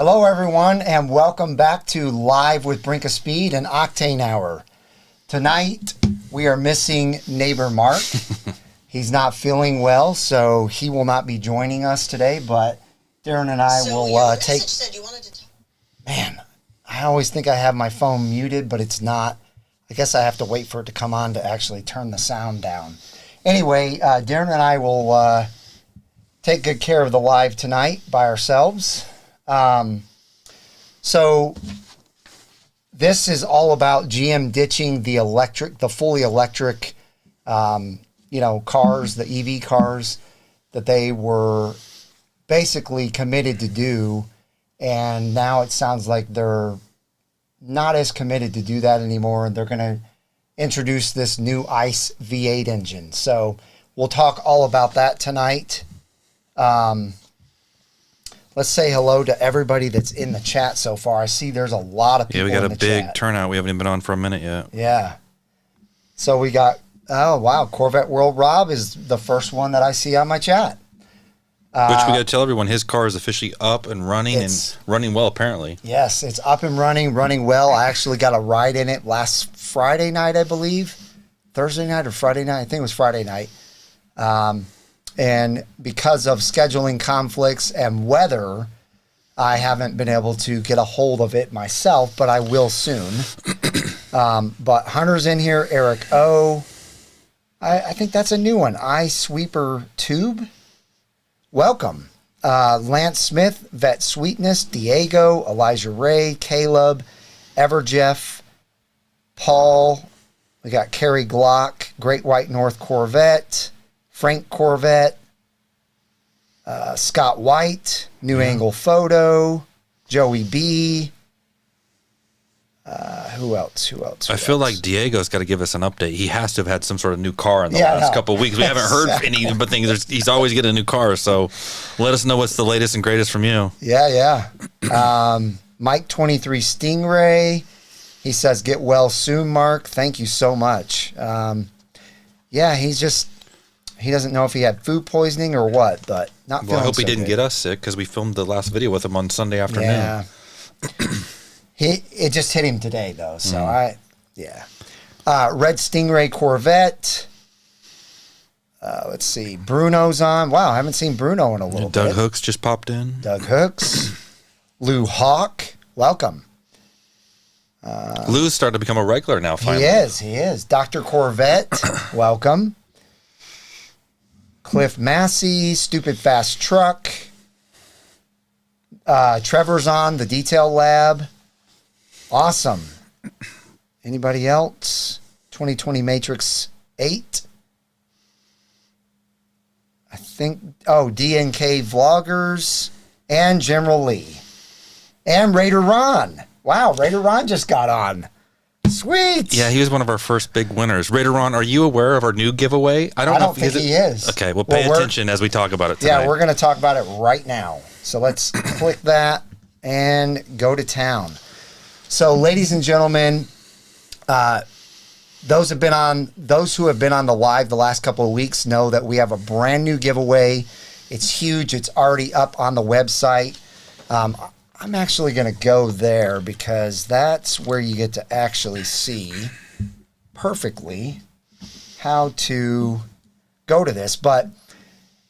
Hello, everyone, and welcome back to Live with Brinkofspeed and Octane Hour. Tonight, we are missing neighbor Mark. He's not feeling well, so he will not be joining us today, but Darren and I will take... Said you wanted to Man, I always think I have my phone muted, but it's not. I guess I have to wait for it to come on to actually turn the sound down. Anyway, Darren and I will take good care of the live tonight by ourselves. So this is all about GM ditching the fully electric, cars, the EV cars that they were basically committed to do. And now it sounds like they're not as committed to do that anymore. They're going to introduce this new ICE V8 engine. So we'll talk all about that tonight. Let's say hello to everybody that's in the chat so far. I see there's a lot of people in the chat. Yeah, we got a big turnout. We haven't even been on for a minute yet. Yeah. So we got, oh, wow, Corvette World Rob is the first one that I see on my chat. Which we got to tell everyone, his car is officially up and running and running well, apparently. Yes, it's up and running well. I actually got a ride in it last Friday night, I believe. Thursday night or Friday night? I think it was Friday night. And because of scheduling conflicts and weather, I haven't been able to get a hold of it myself, but I will soon. But Hunter's in here, Eric O. I think that's a new one. iSweeper Tube. Welcome. Lance Smith, Vet Sweetness, Diego, Elijah Ray, Caleb, Everjeff, Paul. We got Kerry Glock, Great White North Corvette, Frank Corvette, Scott White, New Angle Photo, Joey B. Who else? I feel like Diego's got to give us an update. He has to have had some sort of new car in the last couple of weeks. We haven't heard any but things. He's always getting a new car, so let us know what's the latest and greatest from you. Yeah. Mike 23 Stingray. He says, "Get well soon, Mark." Thank you so much. He doesn't know if he had food poisoning or what, but not feeling so good. I hope he didn't get us sick because we filmed the last video with him on Sunday afternoon. Yeah. It just hit him today, though, so Red Stingray Corvette. Let's see. Bruno's on. Wow, I haven't seen Bruno in a little bit. Doug Hooks just popped in. Doug Hooks. Lou Hawk. Welcome. Lou's starting to become a regular now, finally. He is. Dr. Corvette. Welcome. Cliff Massey. Stupid Fast Truck. Trevor's on. The Detail Lab. Awesome. Anybody else? 2020 Matrix 8. I think, DNK Vloggers and General Lee. And Raider Ron. Wow, Raider Ron just got on. Sweet. Yeah, he was one of our first big winners. Raider Ron, are you aware of our new giveaway? I don't think he is. Okay, well, pay attention as we talk about it tonight. Yeah, we're going to talk about it right now. So let's click that and go to town. So, ladies and gentlemen, those who have been on the live the last couple of weeks know that we have a brand new giveaway. It's huge. It's already up on the website. I'm actually going to go there because that's where you get to actually see perfectly how to go to this. But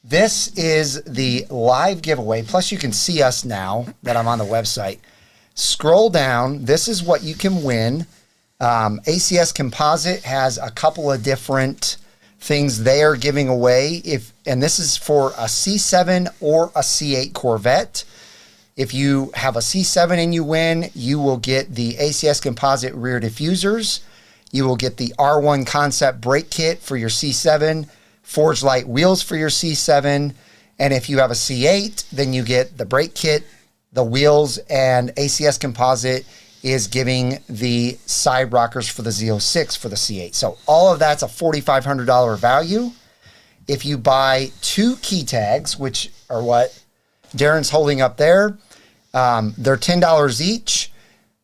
this is the live giveaway. Plus, you can see us now that I'm on the website. Scroll down. This is what you can win. ACS Composite has a couple of different things they are giving away. And this is for a C7 or a C8 Corvette. If you have a C7 and you win, you will get the ACS Composite rear diffusers. You will get the R1 Concept brake kit for your C7, Forged Light wheels for your C7. And if you have a C8, then you get the brake kit, the wheels, and ACS Composite is giving the side rockers for the Z06 for the C8. So all of that's a $4,500 value. If you buy 2 key tags, which are what Darren's holding up there, they're $10 each.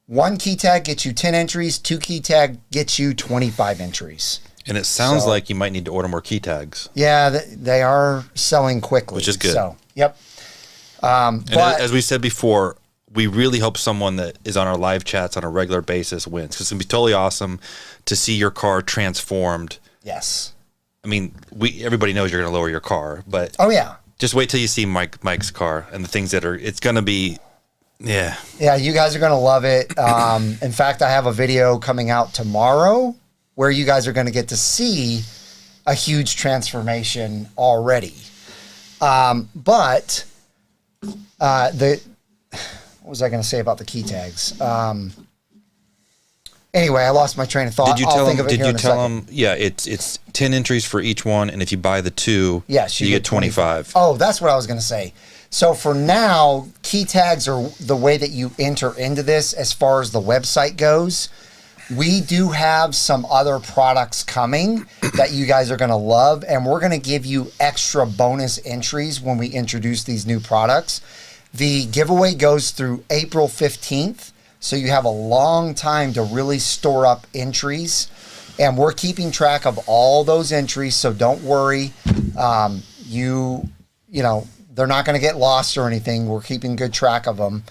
1 key tag gets you 10 entries. 2 key tag gets you 25 entries. And it sounds like you might need to order more key tags. Yeah, they are selling quickly. Which is good. So, yep. But as we said before, we really hope someone that is on our live chats on a regular basis wins, because it's going to be totally awesome to see your car transformed. Yes. I mean, everybody knows you're going to lower your car, but oh yeah, just wait till you see Mike's car and the things that are. It's going to be, yeah. Yeah, you guys are going to love it. In fact, I have a video coming out tomorrow where you guys are going to get to see a huge transformation already. But what was I going to say about the key tags? Anyway, I lost my train of thought. Did you tell them? Yeah, it's 10 entries for each one, and if you buy the two, yes, you get 25. Oh, that's what I was going to say. So for now, key tags are the way that you enter into this as far as the website goes. We do have some other products coming that you guys are going to love, and we're going to give you extra bonus entries when we introduce these new products. The giveaway goes through April 15th. So you have a long time to really store up entries, and we're keeping track of all those entries. So don't worry, you know, they're not going to get lost or anything. We're keeping good track of them.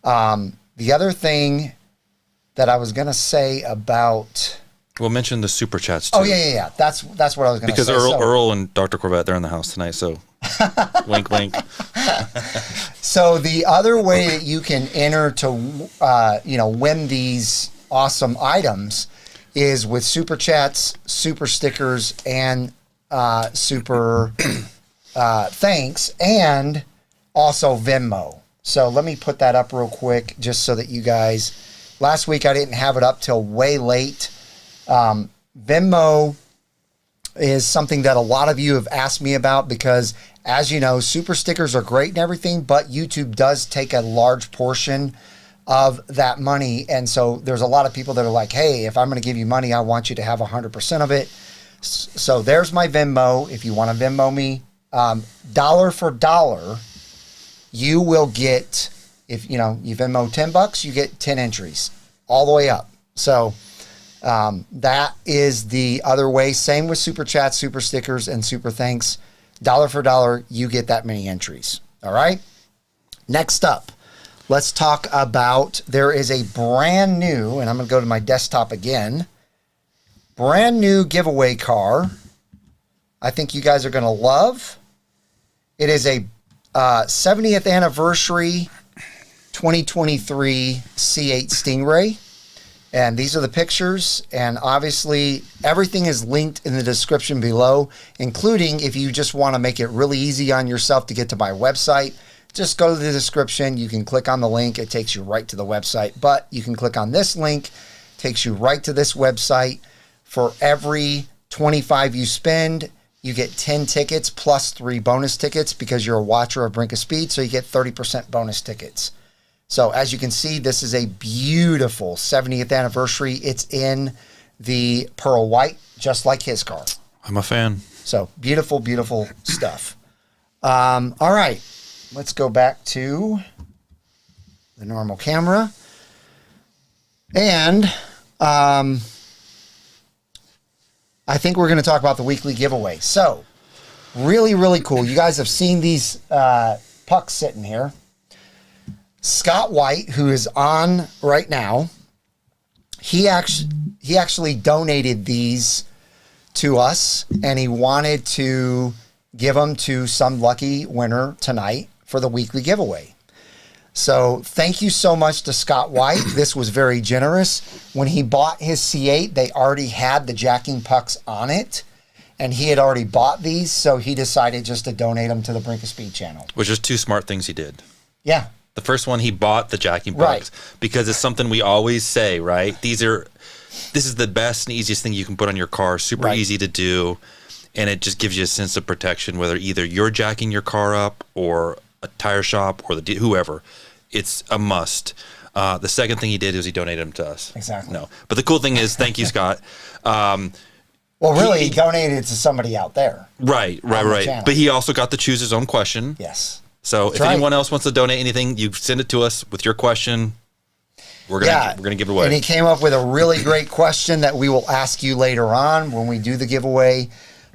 The other thing that I was going to say about, we'll mention the super chats too. Oh yeah. That's what I was going to say. Because Earl and Dr. Corvette, they're in the house tonight. So wink, wink. So the other way that you can enter to, win these awesome items is with super chats, super stickers, and super thanks, and also Venmo. So let me put that up real quick just so that you guys, last week I didn't have it up till way late. Venmo is something that a lot of you have asked me about because, as you know, super stickers are great and everything, but YouTube does take a large portion of that money. And so there's a lot of people that are like, hey, if I'm going to give you money, I want you to have 100% of it. So there's my Venmo. If you want to Venmo me, dollar for dollar, you will get, if you Venmo $10, you get 10 entries all the way up. So that is the other way. Same with super chats, super stickers, and super thanks. Dollar for dollar, you get that many entries. All right. Next up, let's talk about, there is a brand new, and I'm going to go to my desktop again, brand new giveaway car. I think you guys are going to love. It is a 70th anniversary 2023 C8 Stingray. And these are the pictures, and obviously everything is linked in the description below, including if you just want to make it really easy on yourself to get to my website, just go to the description. You can click on the link. It takes you right to the website, but you can click on this link. It takes you right to this website. For every 25 you spend, you get 10 tickets plus 3 bonus tickets because you're a watcher of Brinkofspeed, so you get 30% bonus tickets. So as you can see, this is a beautiful 70th anniversary. It's in the pearl white, just like his car. I'm a fan. So beautiful, beautiful stuff. All right, let's go back to the normal camera. And I think we're going to talk about the weekly giveaway. So really, really cool. You guys have seen these pucks sitting here. Scott White, who is on right now, he actually donated these to us, and he wanted to give them to some lucky winner tonight for the weekly giveaway. So thank you so much to Scott White. This was very generous. When he bought his C8, they already had the jacking pucks on it, and he had already bought these, so he decided just to donate them to the Brinkofspeed channel. Which is 2 smart things he did. Yeah. The first one, he bought the jacking pucks because it's something we always say, right? This is the best and easiest thing you can put on your car. Super easy to do, and it just gives you a sense of protection, whether either you're jacking your car up or a tire shop or whoever. It's a must. The second thing he did is he donated them to us. Exactly. No, but the cool thing is, thank you, Scott. Well, really, he donated it to somebody out there. Right. But he also got to choose his own question. Yes. So if anyone else wants to donate anything, you send it to us with your question. We're gonna give it away. And he came up with a really great question that we will ask you later on when we do the giveaway.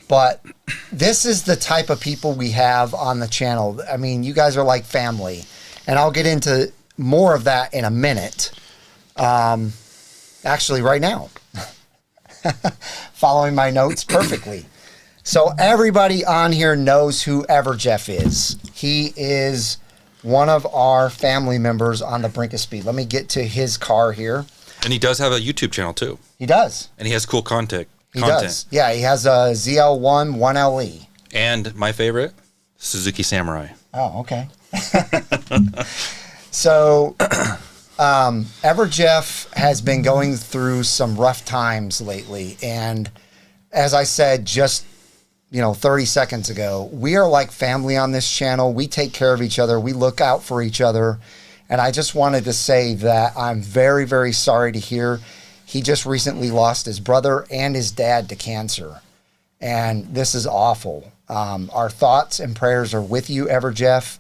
But this is the type of people we have on the channel. I mean, you guys are like family. And I'll get into more of that in a minute. Actually, right now. Following my notes perfectly. So everybody on here knows who Everjeff is. He is one of our family members on the Brinkofspeed. Let me get to his car here. And he does have a YouTube channel too. He does. And he has cool content. He does. Yeah, he has a ZL1 1LE. And my favorite, Suzuki Samurai. Oh, okay. So Everjeff has been going through some rough times lately. And as I said just 30 seconds ago, we are like family on this channel. We take care of each other. We look out for each other. And I just wanted to say that I'm very, very sorry to hear he just recently lost his brother and his dad to cancer. And this is awful. Our thoughts and prayers are with you, Everjeff.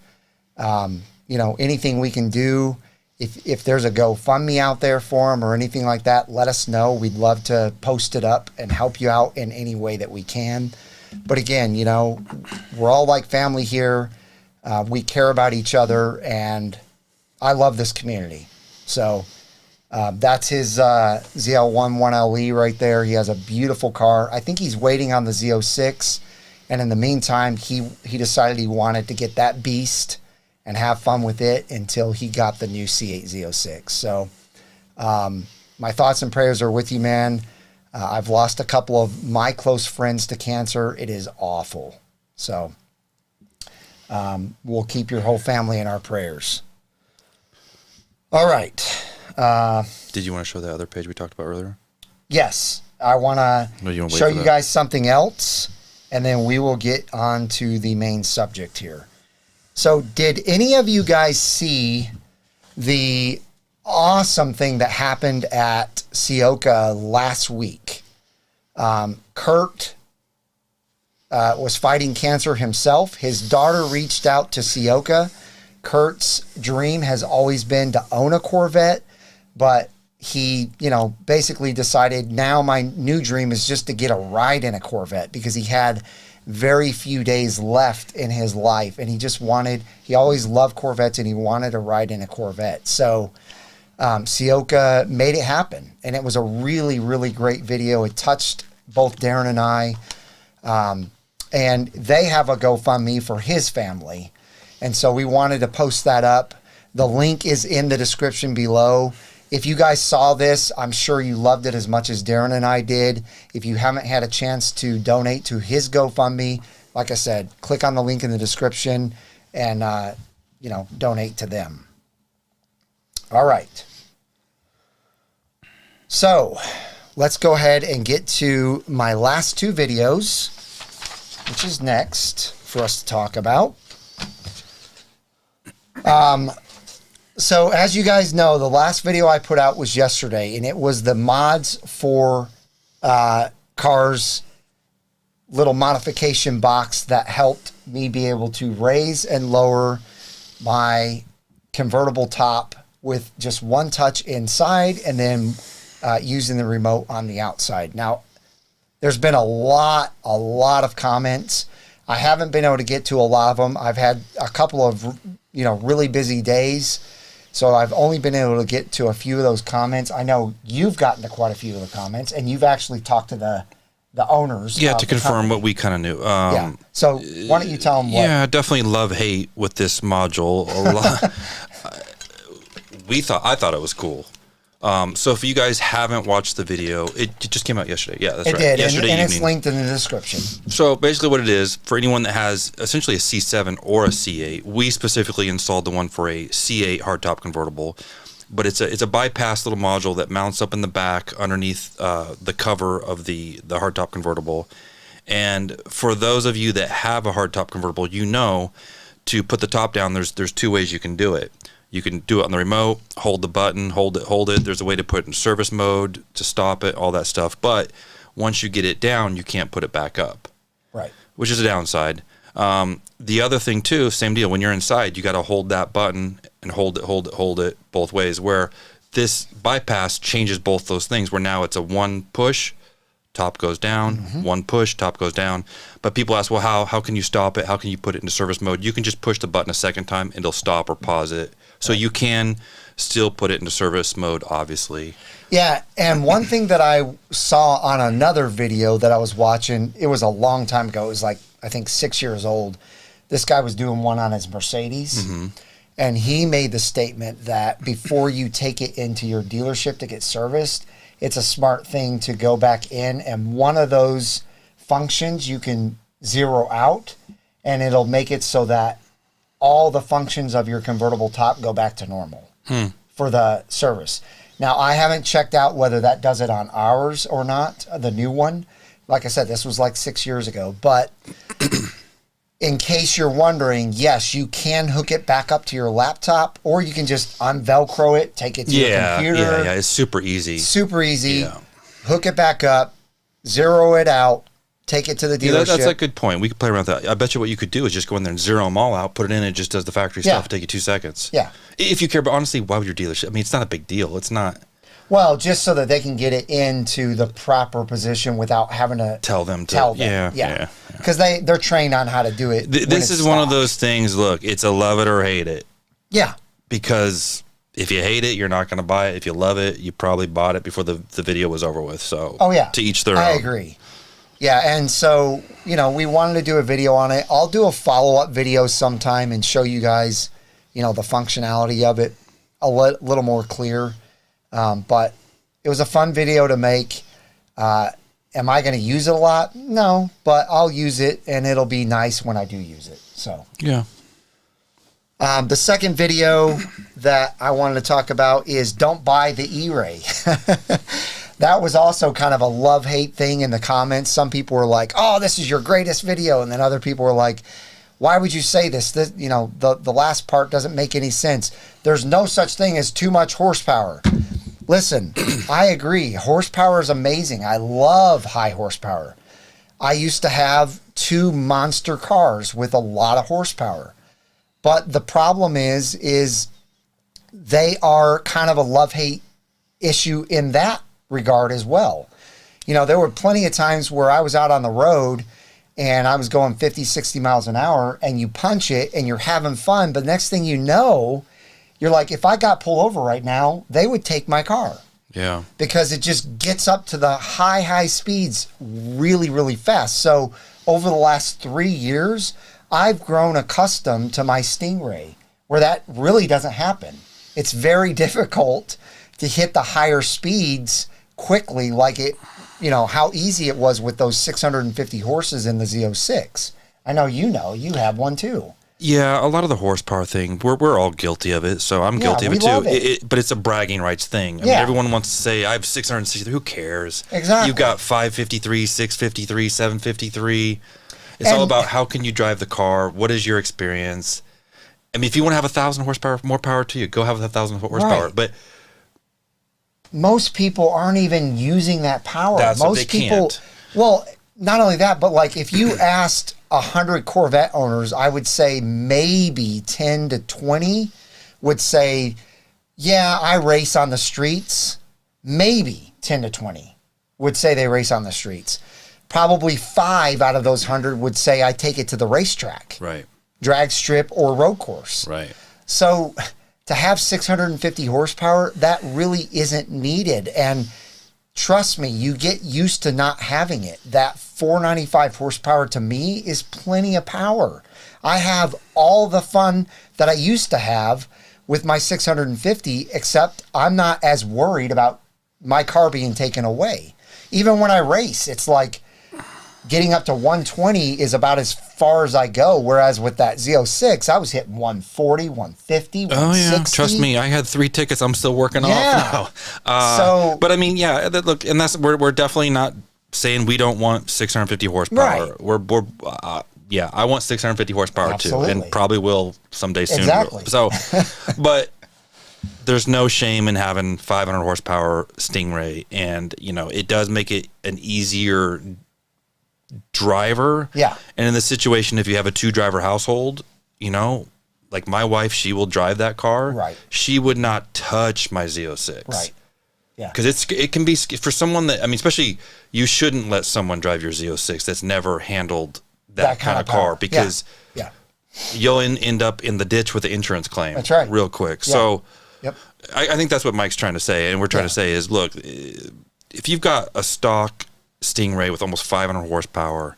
Anything we can do, if there's a GoFundMe out there for him or anything like that, let us know. We'd love to post it up and help you out in any way that we can. But again, we're all like family here. We care about each other, and I love this community. So that's his ZL1 1LE right there. He has a beautiful car. I think he's waiting on the Z06. And in the meantime, he decided he wanted to get that beast and have fun with it until he got the new C8 Z06. So my thoughts and prayers are with you, man. I've lost a couple of my close friends to cancer. It is awful. So we'll keep your whole family in our prayers. All right. Did you want to show that other page we talked about earlier? Yes. I want to show you guys something else, and then we will get on to the main subject here. So did any of you guys see the awesome thing that happened at Sioka last week? Curt was fighting cancer himself. His daughter reached out to Sioka. Curt's dream has always been to own a Corvette, but he, basically decided now my new dream is just to get a ride in a Corvette, because he had very few days left in his life, and he always loved Corvettes, and he wanted to ride in a Corvette. So Sioka made it happen, and it was a really, really great video. It touched both Darren and I, and they have a GoFundMe for his family, and so we wanted to post that up. The link is in the description below. If you guys saw this, I'm sure you loved it as much as Darren and I did. If you haven't had a chance to donate to his GoFundMe, like I said, click on the link in the description and, donate to them. All right. So let's go ahead and get to my last two videos, which is next for us to talk about. So as you guys know, the last video I put out was yesterday, and it was the mods for cars little modification box that helped me be able to raise and lower my convertible top with just one touch inside, and then using the remote on the outside. Now, there's been a lot of comments. I haven't been able to get to a lot of them. I've had a couple of really busy days. So I've only been able to get to a few of those comments. I know you've gotten to quite a few of the comments, and you've actually talked to the owners. Yeah, to confirm what we kind of knew. Yeah. So why don't you tell them what? Yeah, definitely love-hate with this module. A lot. I thought it was cool. So if you guys haven't watched the video, it just came out yesterday. Yeah, that's right. It did, yesterday and evening. it's linked in the description. So basically what it is, for anyone that has essentially a C7 or a C8, we specifically installed the one for a C8 hardtop convertible. But it's a bypass little module that mounts up in the back underneath the cover of the hardtop convertible. And for those of you that have a hardtop convertible, to put the top down, there's two ways you can do it. You can do it on the remote, hold the button, hold it. There's a way to put it in service mode to stop it, all that stuff. But once you get it down, you can't put it back up. Right. Which is a downside. The other thing too, same deal. When you're inside, you got to hold that button and hold it both ways. Where this bypass changes both those things. Where now it's a one push, top goes down, one push, top goes down. But people ask, well, how can you stop it? How can you put it into service mode? You can just push the button a second time and it'll stop or pause it So you can still put it into service mode, obviously. Yeah, and one thing that I saw on another video that I was watching, it was a long time ago. It was like, I think 6 years old. This guy was doing one on his Mercedes, and he made the statement that before you take it into your dealership to get serviced, it's a smart thing to go back in, and one of those functions you can zero out, and it'll make it so that all the functions of your convertible top go back to normal for the service. Now, I haven't checked out whether that does it on ours or not, the new one. Like I said, this was like 6 years ago. But in case you're wondering, yes, you can hook it back up to your laptop, or you can just un-Velcro it, take it to your computer. Yeah, it's super easy. Super easy. Yeah. Hook it back up, zero it out, take it to the dealership. That's a good point. We could play around with that. I bet you what you could do is just go in there and zero them all out, put it in, it just does the factory stuff, take you 2 seconds. Yeah. If you care, but honestly, why would your dealership? I mean, it's not a big deal. It's not. Well, just so that they can get it into the proper position without having to tell them. Yeah. Because they're trained on how to do it. This is one of those things, look, it's a love it or hate it. Yeah. Because if you hate it, you're not going to buy it. If you love it, you probably bought it before the video was over with. So, to each their own. I agree. Yeah, and so, we wanted to do a video on it. I'll do a follow-up video sometime and show you guys, the functionality of it a little more clear. But it was a fun video to make. Am I going to use it a lot? No, but I'll use it, and it'll be nice when I do use it. So yeah. The second video that I wanted to talk about is don't buy the E-Ray. That was also kind of a love-hate thing in the comments. Some people were like, oh, this is your greatest video. And then other people were like, why would you say this? The last part doesn't make any sense. There's no such thing as too much horsepower. Listen, I agree. Horsepower is amazing. I love high horsepower. I used to have 2 monster cars with a lot of horsepower. But the problem is they are kind of a love-hate issue in that regard as well. There were plenty of times where I was out on the road and I was going 50, 60 miles an hour, and you punch it and you're having fun, but next thing you know, you're like, if I got pulled over right now, they would take my car. Yeah. Because it just gets up to the high speeds really, really fast. So over the last 3 years, I've grown accustomed to my Stingray, where that really doesn't happen. It's very difficult to hit the higher speeds quickly, like how easy it was with those 650 horses in the Z06. I know you have one too. Yeah, a lot of the horsepower thing, we're all guilty of it, so I'm guilty of it too. But it's a bragging rights thing. I mean, everyone wants to say, I have 663. Who cares? Exactly. You've got 553, 653, 753. It's all about how can you drive the car? What is your experience? I mean, if you want to have 1,000 horsepower, more power to you. Go have 1,000 horsepower. Right. But most people aren't even using that power. Most what they people, can't. Well, not only that, but like if you asked 100 Corvette owners, I would say maybe 10 to 20 would say, yeah, I race on the streets. Maybe 10 to 20 would say they race on the streets. Probably 5 out of those 100 would say I take it to the racetrack. Right. Drag strip or road course. Right. So to have 650 horsepower, that really isn't needed. And trust me, you get used to not having it. That 495 horsepower to me is plenty of power. I have all the fun that I used to have with my 650, except I'm not as worried about my car being taken away. Even when I race, it's like getting up to 120 is about as far as I go, whereas with that Z06, I was hitting 140, 150, 160. Oh, yeah. Trust me, I had 3 tickets I'm still working off now. But I mean, look, and we're definitely not saying we don't want 650 horsepower. Right. I want 650 horsepower too, and probably will someday soon. Exactly. So, but there's no shame in having 500 horsepower Stingray, and it does make it an easier driver. Yeah. And in the situation, if you have a 2-driver household, like my wife, she will drive that car. Right. She would not touch my Z06. Right. Yeah. Because it can be for someone that, I mean, especially you shouldn't let someone drive your Z06 that's never handled that kind of car, because you'll end up in the ditch with the insurance claim. That's right. Real quick. Yeah. So Yep. I think that's what Mike's trying to say. And we're trying to say is, look, if you've got a stock Stingray with almost 500 horsepower,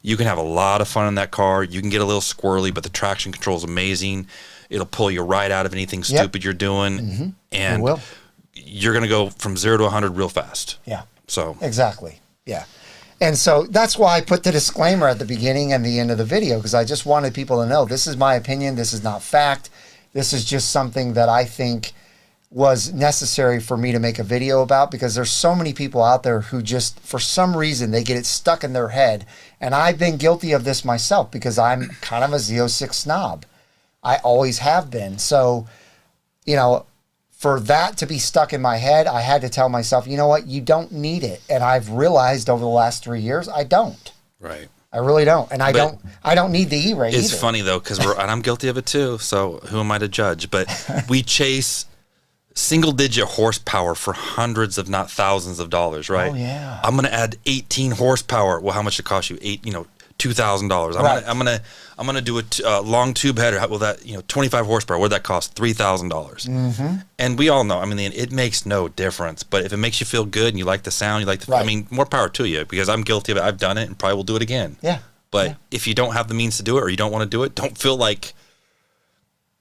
you can have a lot of fun in that car. You can get a little squirrely, but the traction control is amazing. It'll pull you right out of anything stupid you're doing. Mm-hmm. And you're going to go from 0 to 100 real fast. Yeah. So exactly. Yeah. And so that's why I put the disclaimer at the beginning and the end of the video, because I just wanted people to know this is my opinion. This is not fact. This is just something that I think was necessary for me to make a video about, because there's so many people out there who just, for some reason, they get it stuck in their head. And I've been guilty of this myself because I'm kind of a Z06 snob. I always have been. So, you know, for that to be stuck in my head, I had to tell myself, you know what, you don't need it. And I've realized over the last 3 years, I don't. Right. I really don't. And I don't need the E-Ray either. It's funny, though, because and I'm guilty of it, too. So who am I to judge? But we chase single-digit horsepower for hundreds, if not thousands of dollars, right? Oh, yeah. I'm going to add 18 horsepower. Well, how much did it cost you? $2,000. Right. I'm gonna do a long tube header. Well, that 25 horsepower. What did that cost? $3,000. Mm-hmm. And we all know. I mean, it makes no difference. But if it makes you feel good and you like the sound, you like the. Right. I mean, more power to you, because I'm guilty of it. I've done it and probably will do it again. Yeah. But if you don't have the means to do it, or you don't want to do it, don't feel like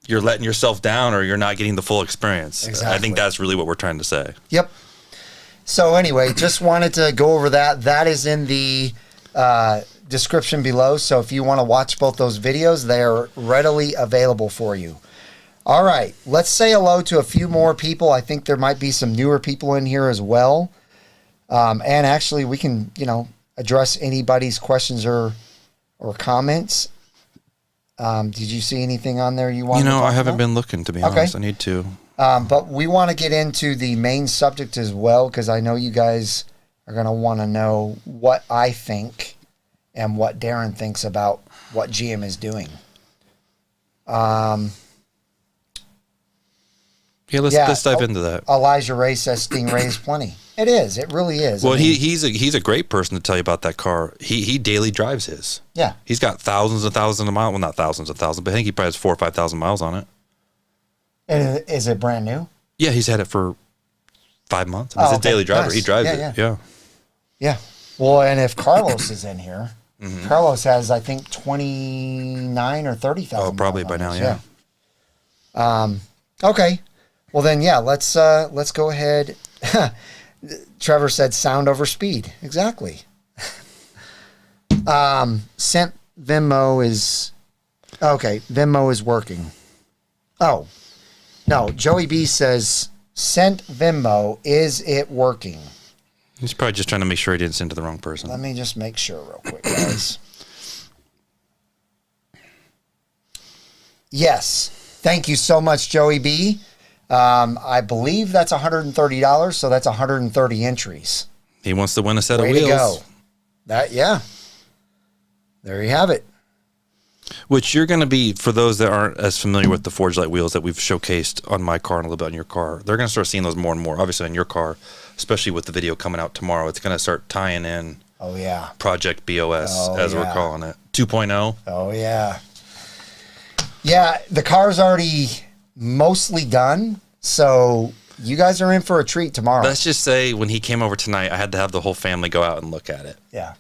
you're letting yourself down or you're not getting the full experience. Exactly. I think that's really what we're trying to say. Yep. So anyway, just wanted to go over that. That is in the description below. So if you want to watch both those videos, they are readily available for you. All right. Let's say hello to a few more people. I think there might be some newer people in here as well. And actually, we can, address anybody's questions or comments. Did you see anything on there you want to talk I haven't about? been looking, to be honest. I need to. But we want to get into the main subject as well, because I know you guys are going to want to know what I think and what Darren thinks about what GM is doing. Let's dive into that. Elijah Ray says Stingray is plenty. It is. It really is. Well, he's a great person to tell you about that car. He daily drives his. Yeah. He's got thousands and thousands of miles. Well, not thousands of thousands, but I think he probably has 4,000 or 5,000 miles on it. And is it brand new? Yeah, he's had it for 5 months. He's a daily driver. Nice. He drives it. Yeah. Well, and if Carlos is in here, Carlos has, I think, 29 or 30,000. Oh, probably by now, yeah. Okay. Well, then, let's go ahead. Trevor said sound over speed. Exactly. Sent Venmo is... Okay, Venmo is working. Oh. No, Joey B says, sent Venmo, is it working? He's probably just trying to make sure he didn't send to the wrong person. Let me just make sure real quick, guys. Yes. Thank you so much, Joey B. I believe that's $130, so that's 130 entries. He wants to win a set of Way wheels. to go. There you have it. Which you're going to be, for those that aren't as familiar with the Forge Light wheels that we've showcased on my car and a little bit on your car, they're going to start seeing those more and more. Obviously on your car, especially with the video coming out tomorrow, it's going to start tying in Project BOS, we're calling it. 2.0. Oh, yeah. Yeah, the car's already mostly done, so you guys are in for a treat tomorrow. Let's just say when he came over tonight, I had to have the whole family go out and look at it. Yeah.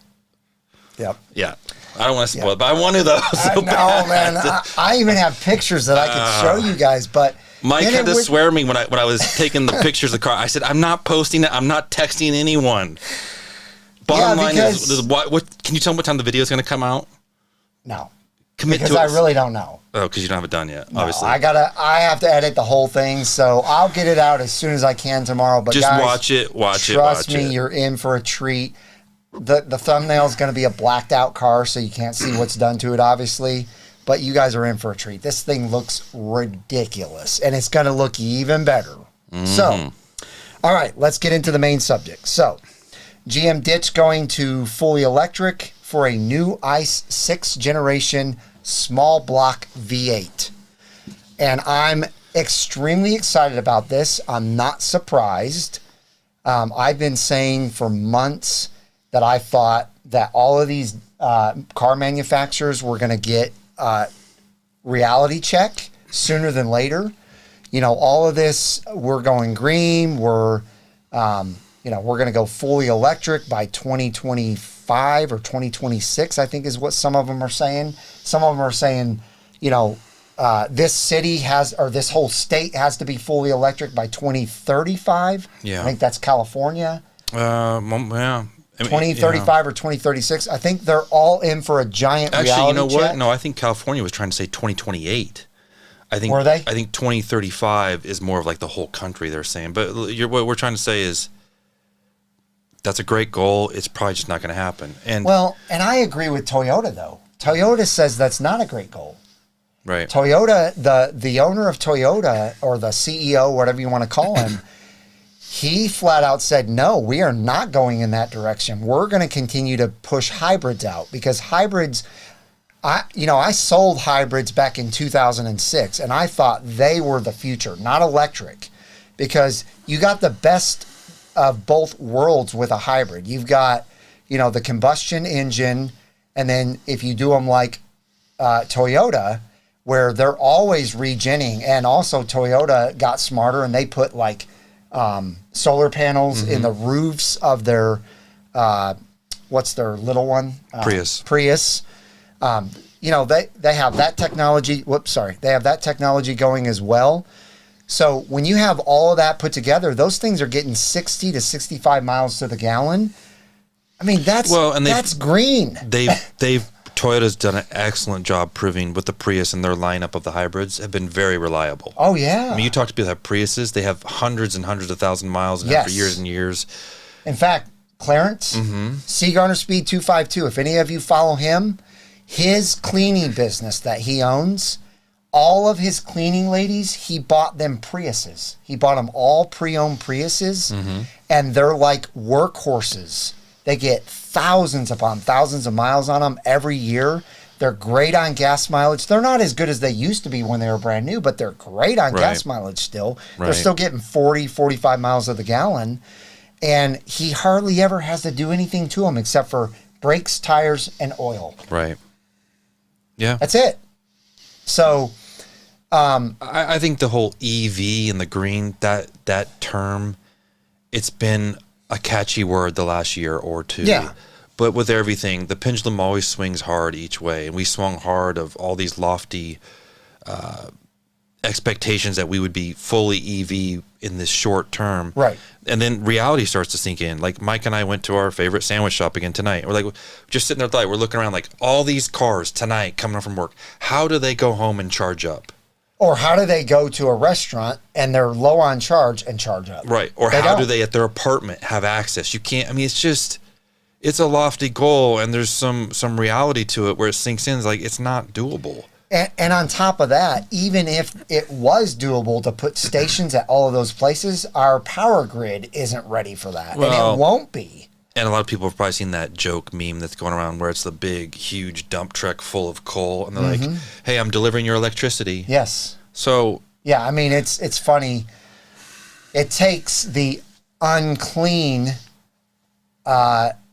Yep. Yeah. I don't want to spoil it, but I wanted those. No, man. I even have pictures that I could show you guys, but Mike had to swear me when I was taking the pictures of the car. I said, I'm not posting it. I'm not texting anyone. Bottom line is, what can you tell me what time the video is going to come out? No. Commit because to it. I really don't know. Oh, because you don't have it done yet, no, obviously. I have to edit the whole thing, so I'll get it out as soon as I can tomorrow. But just guys, watch it. Trust me, you're in for a treat. The thumbnail is going to be a blacked out car, so you can't see what's done to it, obviously. But you guys are in for a treat. This thing looks ridiculous, and it's going to look even better. Mm-hmm. So, all right, let's get into the main subject. So, GM ditch going to fully electric for a new ICE 6th generation small block V8. And I'm extremely excited about this. I'm not surprised. I've been saying for months that I thought that all of these car manufacturers were going to get reality check sooner than later. All of this, we're going green. We're going to go fully electric by 2025 or 2026, I think is what some of them are saying. Some of them are saying, this city this whole state has to be fully electric by 2035. Yeah. I think that's California. Yeah. 2035 or 2036. I think they're all in for a giant reality check. What? No, I think California was trying to say 2028. Were they? I think 2035 is more of like the whole country they're saying. But what we're trying to say is that's a great goal. It's probably just not going to happen. And I agree with Toyota, though. Toyota says that's not a great goal. Right. Toyota, the owner of Toyota, or the CEO, whatever you want to call him, he flat out said, no, we are not going in that direction. We're going to continue to push hybrids out because hybrids, I sold hybrids back in 2006 and I thought they were the future, not electric, because you got the best of both worlds with a hybrid. You've got, the combustion engine, and then if you do them like Toyota, where they're always regenning, and also Toyota got smarter and they put like solar panels in the roofs of their, what's their little one? Prius. They have that technology. They have that technology going as well. So when you have all of that put together, those things are getting 60 to 65 miles to the gallon. I mean, that's green. Toyota's done an excellent job proving with the Prius and their lineup of the hybrids have been very reliable. Oh, yeah. I mean, you talk to people that have Priuses, they have hundreds and hundreds of thousand miles and for years and years. In fact, Clarence, Convertible 252, if any of you follow him, his cleaning business that he owns, all of his cleaning ladies, he bought them Priuses. He bought them all pre-owned Priuses, and they're like workhorses. They get thousands upon thousands of miles on them every year. They're great on gas mileage. They're not as good as they used to be when they were brand new, but they're great on gas mileage still. Right. They're still getting 40, 45 miles of the gallon. And he hardly ever has to do anything to them except for brakes, tires, and oil. Right. Yeah. That's it. So I think the whole EV and the green, that term, it's been a catchy word the last year or two. Yeah. But with everything, the pendulum always swings hard each way. And we swung hard of all these lofty expectations that we would be fully EV in this short term. Right. And then reality starts to sink in. Like Mike and I went to our favorite sandwich shop again tonight. We're like, just sitting there at the light, we're looking around like all these cars tonight coming up from work. How do they go home and charge up? Or how do they go to a restaurant and they're low on charge and charge up? Right. Or how do they at their apartment have access? You can't, I mean, it's a lofty goal and there's some reality to it where it sinks in. It's like, it's not doable. And on top of that, even if it was doable to put stations at all of those places, our power grid isn't ready for that. And it won't be. And a lot of people have probably seen that joke meme that's going around where it's the big, huge dump truck full of coal. And they're like, hey, I'm delivering your electricity. Yes. So. Yeah, I mean, it's funny. It takes the unclean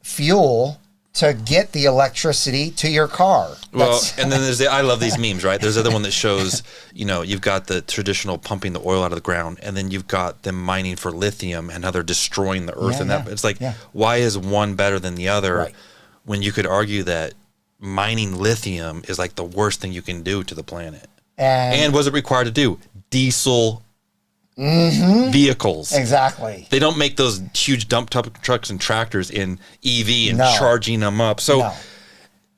fuel to get the electricity to your car. Well, and then I love these memes, right? There's the other one that shows, you've got the traditional pumping the oil out of the ground, and then you've got them mining for lithium and how they're destroying the earth. It's like, why is one better than the other when you could argue that mining lithium is like the worst thing you can do to the planet? And was it required to do? Diesel vehicles. Exactly. They don't make those huge dump trucks and tractors in EV and charging them up. So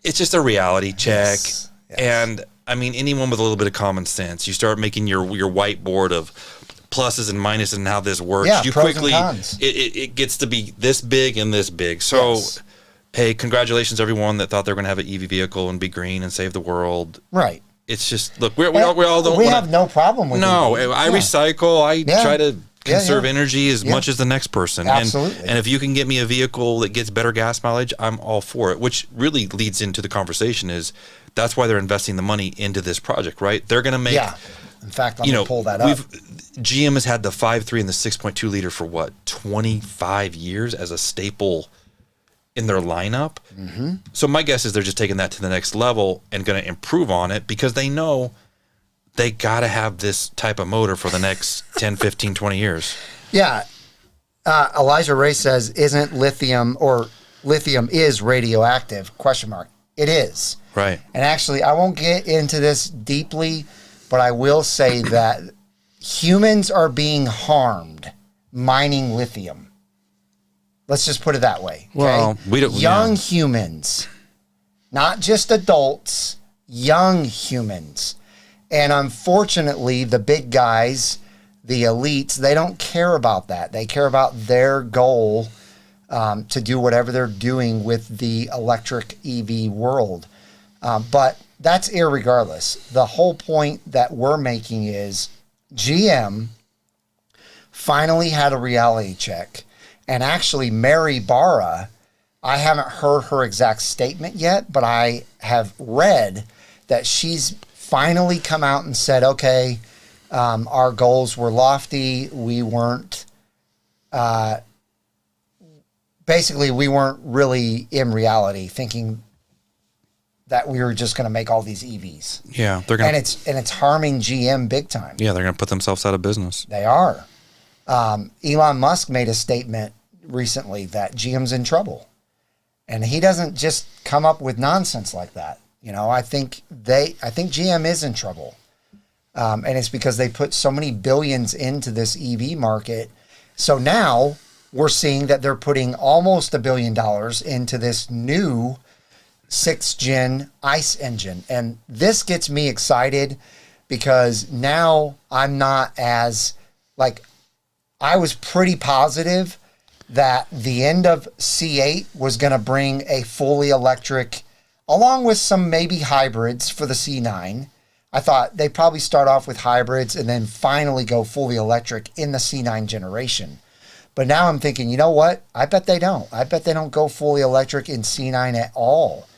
it's just a reality check. Yes. And I mean, anyone with a little bit of common sense, you start making your whiteboard of pluses and minuses and how this works. Yeah, you pros quickly, and cons. It gets to be this big and this big. So, hey, congratulations everyone that thought they were going to have an EV vehicle and be green and save the world. Right. It's just, look, we all don't have no problem with it. No, I recycle. I try to conserve energy as much as the next person. Absolutely. And if you can get me a vehicle that gets better gas mileage, I'm all for it, which really leads into the conversation is that's why they're investing the money into this project, right? They're going to make... Yeah. In fact, I'm going to pull that up. GM has had the 5.3 and the 6.2 liter for what, 25 years as a staple in their lineup. So my guess is they're just taking that to the next level and going to improve on it because they know they got to have this type of motor for the next 10, 15, 20 years. Yeah. Elijah Ray says, isn't lithium is radioactive? ? It is. Right. And actually, I won't get into this deeply, but I will say that humans are being harmed mining lithium. Let's just put it that way. Okay? Well, we don't. Young humans, not just adults, young humans. And unfortunately, the big guys, the elites, they don't care about that. They care about their goal to do whatever they're doing with the electric EV world. But that's irregardless. The whole point that we're making is GM finally had a reality check. And actually, Mary Barra, I haven't heard her exact statement yet, but I have read that she's finally come out and said, okay, our goals were lofty. We weren't, basically, we weren't really in reality thinking that we were just going to make all these EVs. Yeah, they're going to, and it's harming GM big time. Yeah, they're going to put themselves out of business. They are. Elon Musk made a statement recently that GM's in trouble, and he doesn't just come up with nonsense like that. You know, I think GM is in trouble, and it's because they put so many billions into this EV market. So now we're seeing that they're putting almost $1 billion into this new 6th gen ICE engine, and this gets me excited because now I'm not as I was pretty positive that the end of C8 was going to bring a fully electric, along with some maybe hybrids for the C9. I thought they'd probably start off with hybrids and then finally go fully electric in the C9 generation. But now I'm thinking, you know what? I bet they don't. I bet they don't go fully electric in C9 at all.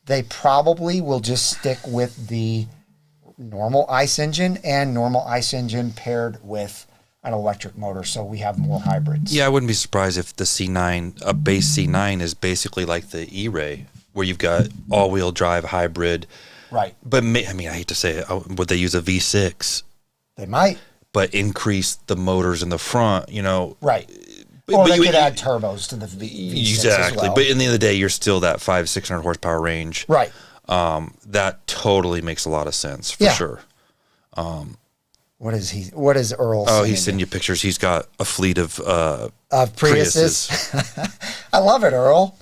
They probably will just stick with the normal ICE engine and normal ICE engine paired with an electric motor, so we have more hybrids. Yeah, I wouldn't be surprised if the C9, a base C9, is basically like the E-Ray, where you've got all-wheel drive hybrid. Right. But, I hate to say it, would they use a V6? They might. But increase the motors in the front, you know. Right. Or they could add turbos to the V6 exactly. as well. But in the end of the day, you're still that 500-600 horsepower range. Right. That totally makes a lot of sense, for sure. What is Earl? Oh, he's sending you pictures. He's got a fleet of Priuses. I love it, Earl.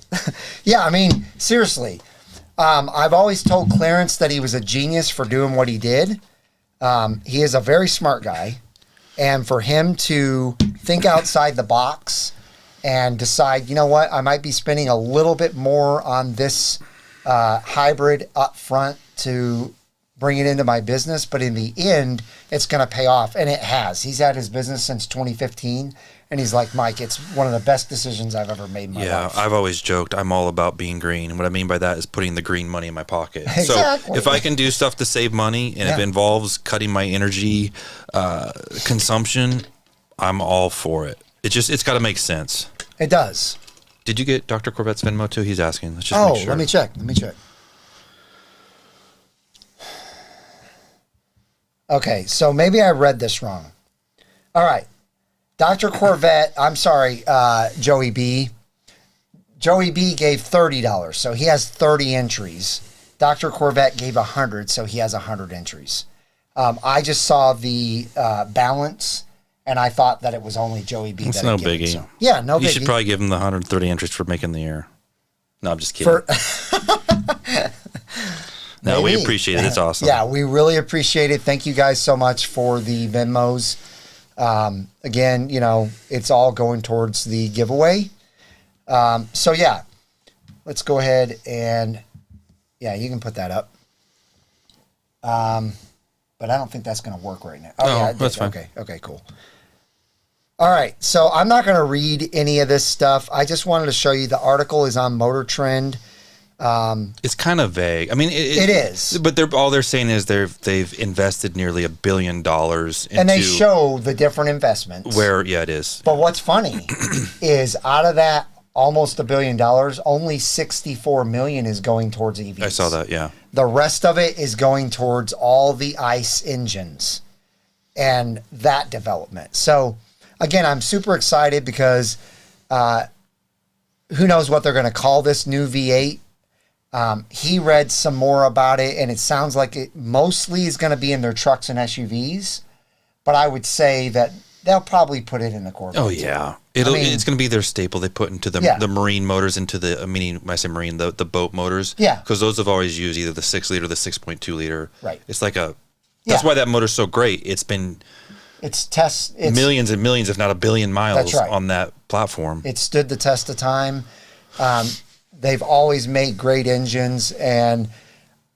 Yeah, I mean, seriously. I've always told Clarence that he was a genius for doing what he did. He is a very smart guy. And for him to think outside the box and decide, you know what, I might be spending a little bit more on this hybrid up front to bring it into my business, but in the end, it's going to pay off. And it has. He's had his business since 2015, and he's like, Mike, it's one of the best decisions I've ever made in my life. Yeah, I've always joked I'm all about being green. And what I mean by that is putting the green money in my pocket. Exactly. So if I can do stuff to save money, and if it involves cutting my energy consumption, I'm all for it. It's got to make sense. It does. Did you get Dr. Corvette's Venmo too? He's asking. Let's just make sure. Let me check. Okay, so maybe I read this wrong. All right. Dr. Corvette, I'm sorry, Joey B. Joey B gave $30, so he has 30 entries. Dr. Corvette gave 100, so he has 100 entries. I just saw the balance, and I thought that it was only Joey B. It's no biggie. So, yeah, no biggie. You should probably give him the 130 entries for making the year. No, I'm just kidding. No, we appreciate it. It's awesome. Yeah, we really appreciate it. Thank you guys so much for the Venmos. Again, you know, it's all going towards the giveaway. So, yeah, let's go ahead and, yeah, you can put that up. But I don't think that's going to work right now. Oh, yeah, that's fine. Okay, cool. All right, so I'm not going to read any of this stuff. I just wanted to show you the article is on Motor Trend. It's kind of vague. I mean, it is. But all they're saying is they've invested nearly $1 billion into, and they show the different investments. It is. But what's funny is out of that almost $1 billion, only $64 million is going towards EVs. I saw that, yeah. The rest of it is going towards all the ICE engines and that development. So, again, I'm super excited because who knows what they're going to call this new V8. He read some more about it, and it sounds like it mostly is going to be in their trucks and SUVs. But I would say that they'll probably put it in the Corvette. Oh, yeah. It's going to be their staple. They put into the marine motors, into the, meaning when I say marine, the boat motors. Yeah. Because those have always used either the 6 liter or the 6.2 liter. Right. It's like that's why that motor's so great. It's millions and millions, if not 1 billion miles on that platform. It stood the test of time. They've always made great engines, and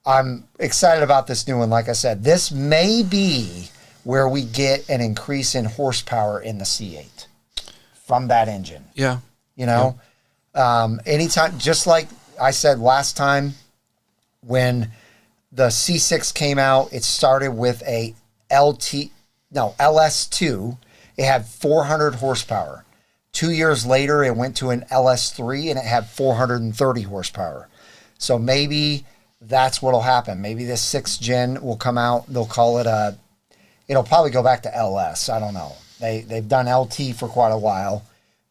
I'm excited about this new one. Like I said, this may be where we get an increase in horsepower in the C8 from that engine. Yeah. You know, anytime, just like I said last time, when the C6 came out, it started with a LS2. It had 400 horsepower. 2 years later, it went to an LS3 and it had 430 horsepower. So maybe that's what'll happen. Maybe this 6th gen will come out. They'll call it it'll probably go back to LS. I don't know. They've done LT for quite a while.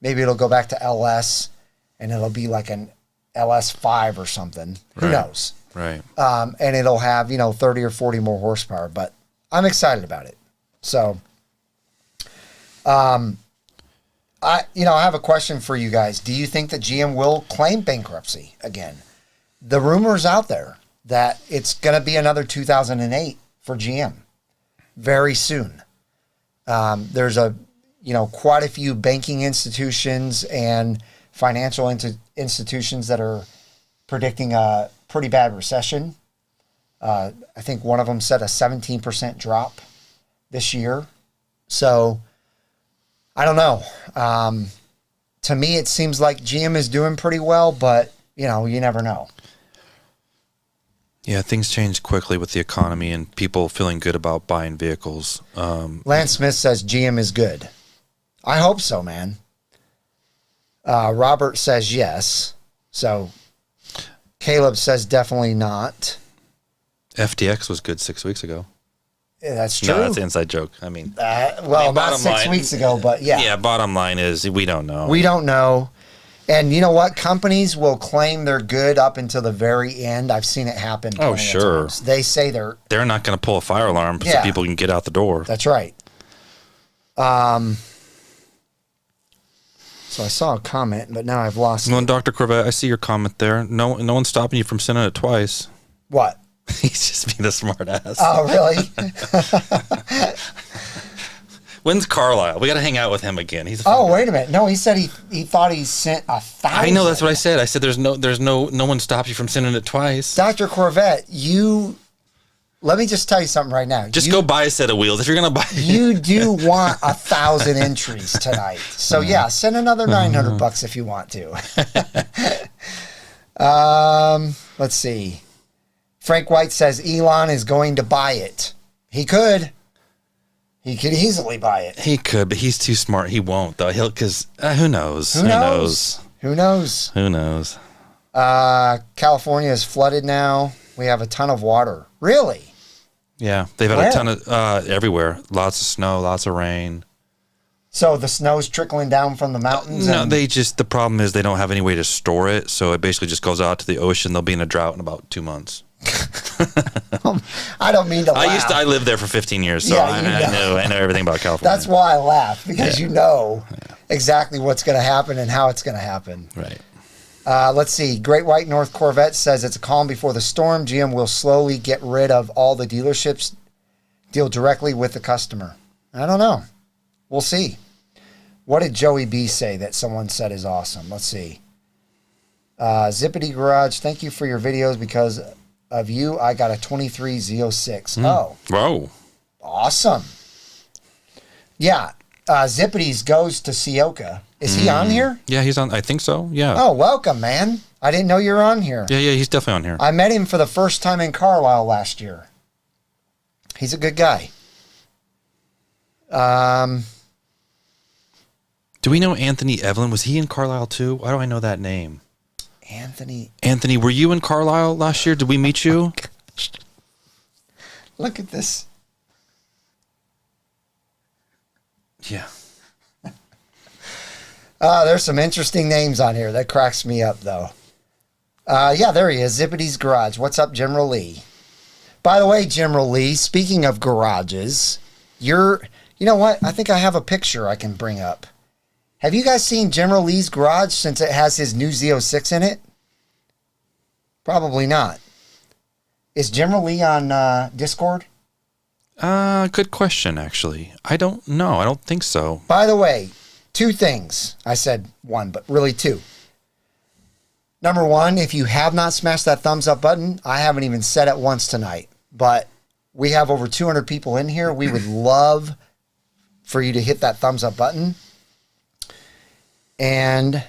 Maybe it'll go back to LS and it'll be like an LS5 or something. Who knows? Right. And it'll have, 30 or 40 more horsepower, but I'm excited about it. So, I have a question for you guys. Do you think that GM will claim bankruptcy again? The rumor's out there that it's going to be another 2008 for GM very soon. There's quite a few banking institutions and financial institutions that are predicting a pretty bad recession. I think one of them said a 17% drop this year. So, I don't know. To me, it seems like GM is doing pretty well, but, you never know. Yeah, things change quickly with the economy and people feeling good about buying vehicles. Lance Smith says GM is good. I hope so, man. Robert says yes. So, Caleb says definitely not. FTX was good 6 weeks ago. Yeah, that's true. No, that's an inside joke. Not 6 weeks ago, but yeah. Yeah, bottom line is we don't know. We don't know. And you know what? Companies will claim they're good up until the very end. I've seen it happen. Oh, sure. They say they're not going to pull a fire alarm so people can get out the door. That's right. So I saw a comment, but now I've lost it. Well, Dr. Corvette, I see your comment there. No one's stopping you from sending it twice. What? He's just being a smart ass. Oh, really? When's Carlisle? We got to hang out with him again. Wait a minute. No, he said he thought he sent 1,000. I know, that's what I said. I said no one stops you from sending it twice. Dr. Corvette, let me just tell you something right now. Just go buy a set of wheels if you're going to buy it. You do want 1,000 entries tonight. So yeah, send another $900 if you want to. Let's see. Frank White says Elon is going to buy it. He could. He could easily buy it. He could, but he's too smart. He won't, though. Because who knows? Who knows? Who knows? Who knows? California is flooded now. We have a ton of water. Really? Yeah, they've had a ton of everywhere. Lots of snow, lots of rain. So the snow's trickling down from the mountains? No, the problem is they don't have any way to store it, so it basically just goes out to the ocean. They'll be in a drought in about 2 months. I don't mean to laugh. I lived there for 15 years, so I know everything about California. That's why I laugh, because you know exactly what's going to happen and how it's going to happen. Right. Let's see. Great White North Corvette says it's a calm before the storm. GM will slowly get rid of all the dealerships, deal directly with the customer. I don't know. We'll see. What did Joey B say that someone said is awesome? Let's see. Zippity Garage, thank you for your videos. Because of you, I got a 23 Z06. Oh. Whoa. Awesome. Yeah. Zippity's goes to Sioka. Is he on here? Yeah, he's on. I think so. Yeah. Oh, welcome, man. I didn't know you were on here. Yeah, he's definitely on here. I met him for the first time in Carlisle last year. He's a good guy. Do we know Anthony Evelyn? Was he in Carlisle too? Why do I know that name? Anthony, were you in Carlisle last year? Did we meet you? Look at this. Yeah. There's some interesting names on here. That cracks me up, though. Yeah, there he is. Zippity's Garage. What's up, General Lee? By the way, General Lee, speaking of garages, you know what? I think I have a picture I can bring up. Have you guys seen General Lee's garage since it has his new Z06 in it? Probably not. Is General Lee on Discord? Good question, actually. I don't know. I don't think so. By the way, 2 things. I said 1, but really 2. Number 1, if you have not smashed that thumbs up button, I haven't even said it once tonight, but we have over 200 people in here. We would love for you to hit that thumbs up button. And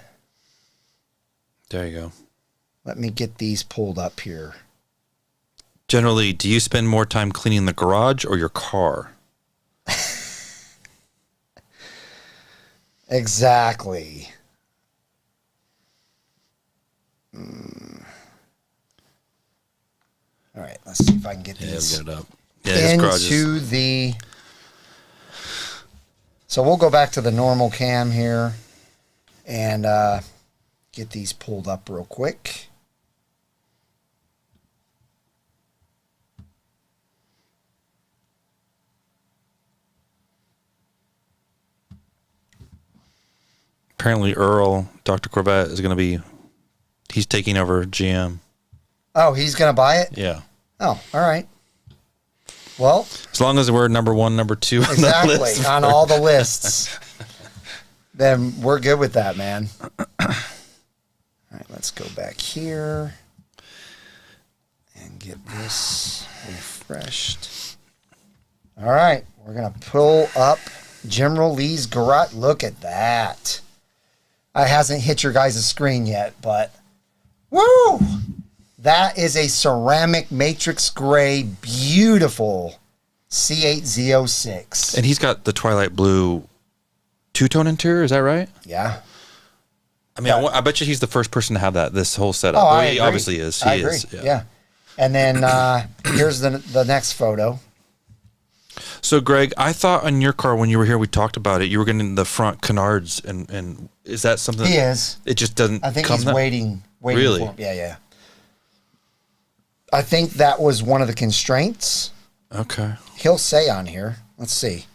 there you go. Let me get these pulled up here. Generally, do you spend more time cleaning the garage or your car? Exactly. All right, let's see if I can get these get it up. Yeah, this garage into the... So we'll go back to the normal cam here and get these pulled up real quick. Apparently Earl, Dr. Corvette, is going to be... He's taking over GM. Oh, he's going to buy it? Yeah. Oh, all right. Well... As long as we're number 1, number 2 on exactly, the list. on all the lists. Then we're good with that, man. All right, let's go back here and get this refreshed. All right, we're going to pull up General Lee's garage. Look at that. It hasn't hit your guys' screen yet, but woo! That is a ceramic matrix gray, beautiful C8 Z06. And he's got the Twilight Blue two-tone interior, is that right? Yeah. I mean, I bet you he's the first person to have this whole setup. Oh, well, I he agree. obviously is. I agree. Yeah. And then here's the next photo. So, Greg, I thought on your car when you were here, we talked about it. You were getting the front canards, and is that something? He is. It just doesn't. I think come he's that? waiting Really? for him. Yeah. I think that was one of the constraints. Okay. He'll say on here. Let's see.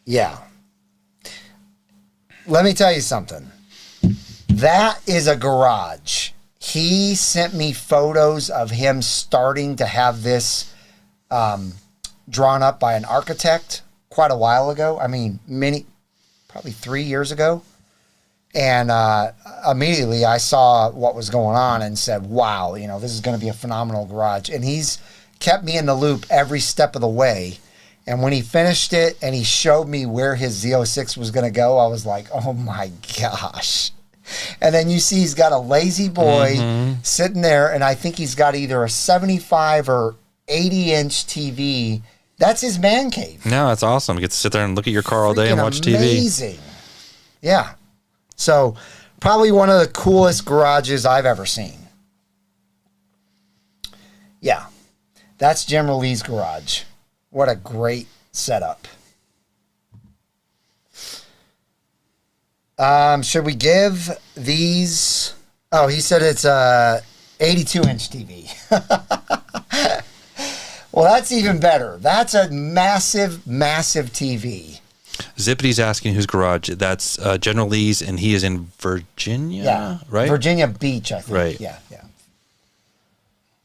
Yeah. Let me tell you something. That is a garage. He sent me photos of him starting to have this drawn up by an architect quite a while ago. I mean, probably 3 years ago. And immediately I saw what was going on and said, wow, this is going to be a phenomenal garage. And he's kept me in the loop every step of the way. And when he finished it and he showed me where his Z06 was going to go, I was like, oh my gosh. And then you see he's got a lazy boy sitting there, and I think he's got either a 75 or 80-inch TV. That's his man cave. No, that's awesome. You get to sit there and look at your car all day and watch TV. Amazing. Yeah. So probably one of the coolest garages I've ever seen. Yeah. That's General Lee's garage. What a great setup. Should we give these... Oh, he said it's a 82-inch TV. Well, that's even better. That's a massive, massive TV. Zippity's asking whose garage. That's General Lee's, and he is in Virginia, right? Virginia Beach, I think. Right. Yeah.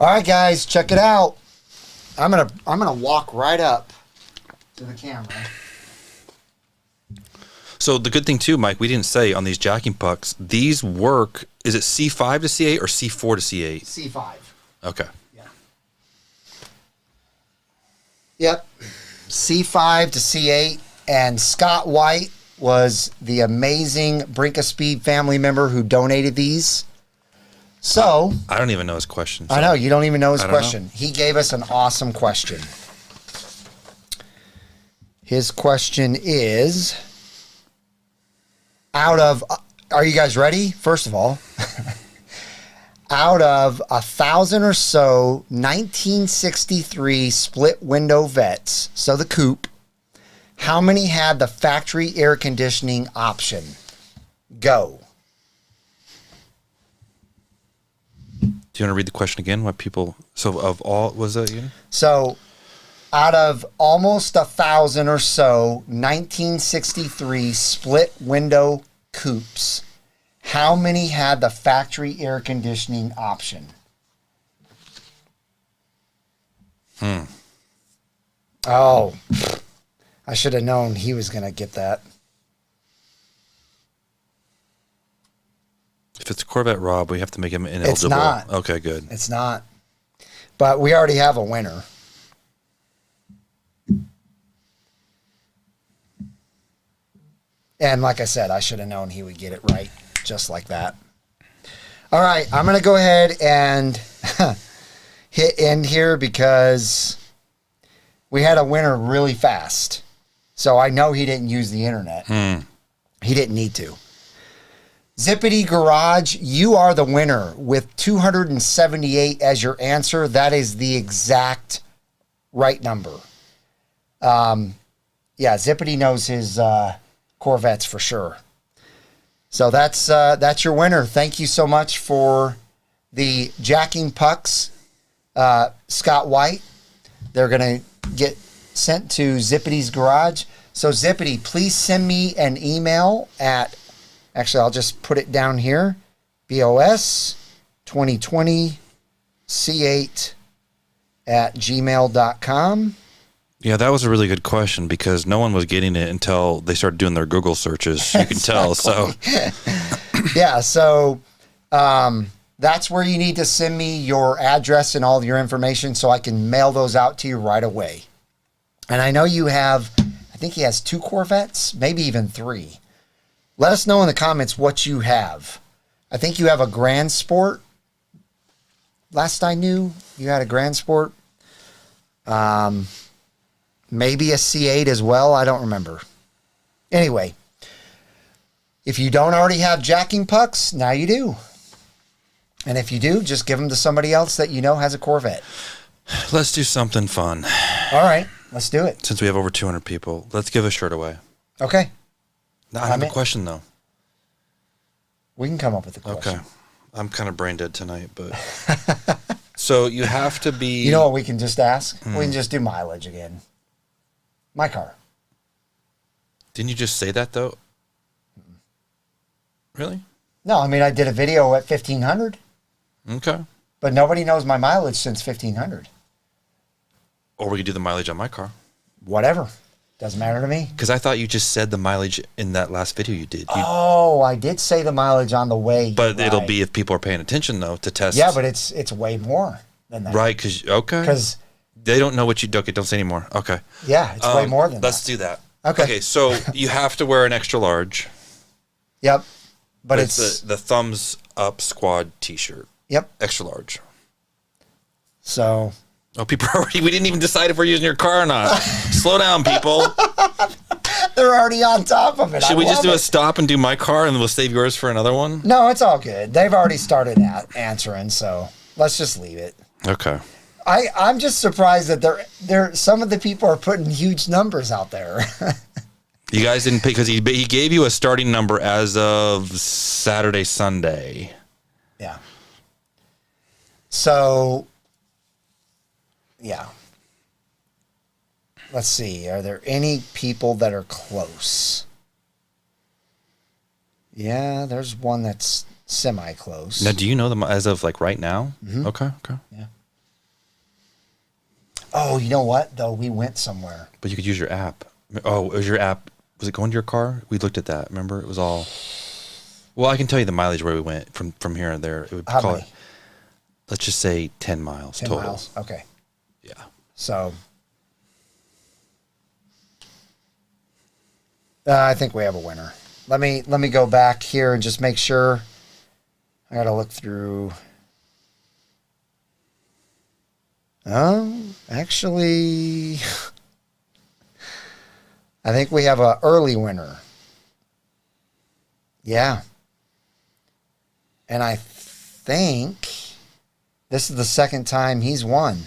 All right, guys, check it out. I'm gonna walk right up to the camera. So the good thing too, Mike, we didn't say on these jacking pucks, these work. Is it C5 to C8 or C4 to C8? C5. Okay. Yeah. Yep. C5 to C8, and Scott White was the amazing Brinkofspeed family member who donated these. So I don't even know his question. So. I know you don't even know his question. He gave us an awesome question. His question is, are you guys ready? First of all, out of 1,000 or so 1963 split window Vettes, so the coupe, how many had the factory air conditioning option? Go. Do you want to read the question again? What people, so of all, was that you? So out of almost 1,000 or so 1963 split window coupes, how many had the factory air conditioning option? Oh, I should have known he was going to get that. If it's a Corvette Rob, we have to make him ineligible. It's not. Okay, good. It's not. But we already have a winner. And like I said, I should have known he would get it right, just like that. All right, I'm going to go ahead and hit end here because we had a winner really fast. So I know he didn't use the internet. He didn't need to. Zippity Garage, you are the winner with 278 as your answer. That is the exact right number. Yeah, Zippity knows his Corvettes for sure. So that's your winner. Thank you so much for the Jacking Pucks, Scott White. They're going to get sent to Zippity's Garage. So Zippity, please send me an email at, actually I'll just put it down here, BOS 2020 C8 at gmail.com. Yeah, that was a really good question because no one was getting it until they started doing their Google searches. You can tell. So, yeah, so that's where you need to send me your address and all your information so I can mail those out to you right away. And I know you have, I think he has 2 Corvettes, maybe even 3. Let us know in the comments what you have. I think you have a Grand Sport. Last I knew, you had a Grand Sport. Maybe a C8 as well. I don't remember. Anyway, if you don't already have Jacking Pucks, now you do. And if you do, just give them to somebody else that you know has a Corvette. Let's do something fun. All right, let's do it. Since we have over 200 people, let's give a shirt away. Okay. Now, I have a question, though. We can come up with a question. Okay. I'm kind of brain dead tonight, but... So you have to be... You know what we can just ask? We can just do mileage again. My car. Didn't you just say that, though? Really? No, I mean, I did a video at 1,500. Okay. But nobody knows my mileage since 1,500. Or we could do the mileage on my car. Whatever. Doesn't matter to me. Because I thought you just said the mileage in that last video you did. Oh, I did say the mileage on the way. But it'll be if people are paying attention, though, to test. Yeah, but it's way more than that. Right, because they don't know what you do. Okay, don't say anymore. Okay. Yeah, it's way more than that. Let's do that. Okay. Okay, so you have to wear an extra large. Yep. But it's the thumbs up squad t-shirt. Yep. Extra large. So. Oh, people are already, we didn't even decide if we're using your car or not. Slow down, people. They're already on top of it. Should we just do a stop and do my car and we'll save yours for another one? No, it's all good. They've already started answering, so let's just leave it. Okay. I'm just surprised that some of the people are putting huge numbers out there. You guys didn't pick because he gave you a starting number as of Saturday, Sunday. Yeah. So, yeah. Let's see. Are there any people that are close? Yeah, there's one that's semi-close. Now, do you know them as of like right now? Mm-hmm. Okay. Yeah. Oh, you know what, though? We went somewhere. But you could use your app. Oh, was your app, was it going to your car? We looked at that. Remember? It was all... Well, I can tell you the mileage where we went from here and there. It would How many? Let's just say 10 miles 10 total. miles? Okay. Yeah. So... I think we have a winner. Let me go back here and just make sure. I got to look through... Oh, actually, I think we have an early winner. Yeah. And I think this is the second time he's won.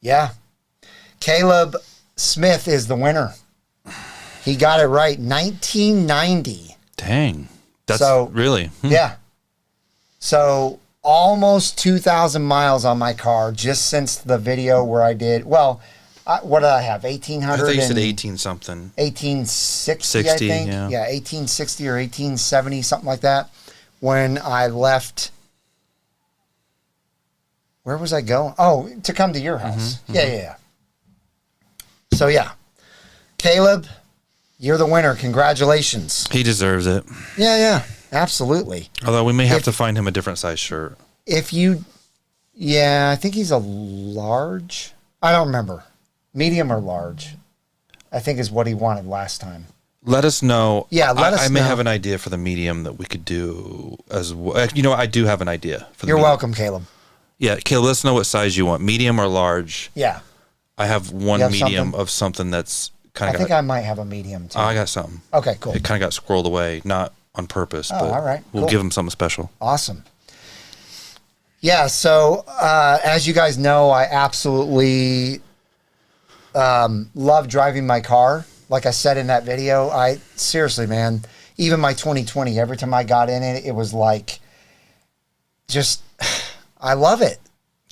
Yeah. Caleb Smith is the winner. He got it right. 1990. Dang. That's so, really? Yeah. So almost 2,000 miles on my car just since the video where I did, well, what did I have? 1,800? I thought you said 18 something. 1860, I think. Yeah, 1860 or 1870, something like that. When I left, where was I going? Oh, to come to your house. Yeah. So, yeah. Caleb, you're the winner. Congratulations. He deserves it. Yeah, absolutely. Although we may have to find him a different size shirt. I think he's a large. I don't remember. Medium or large, I think is what he wanted last time. Let us know. Yeah, let us know. I may have an idea for the medium that we could do as well. You know, I do have an idea for the You're medium. welcome, Caleb. Yeah, Caleb, let us know what size you want, medium or large. Yeah. I have one medium of something that's kind of. I think I might have a medium too. Oh, I got something. Okay, cool. It kind of got squirreled away, not on purpose, but all right, we'll give him something special. Awesome. Yeah, so as you guys know, I absolutely love driving my car. Like I said in that video, seriously, man, even my 2020, every time I got in it, it was like, just, I love it.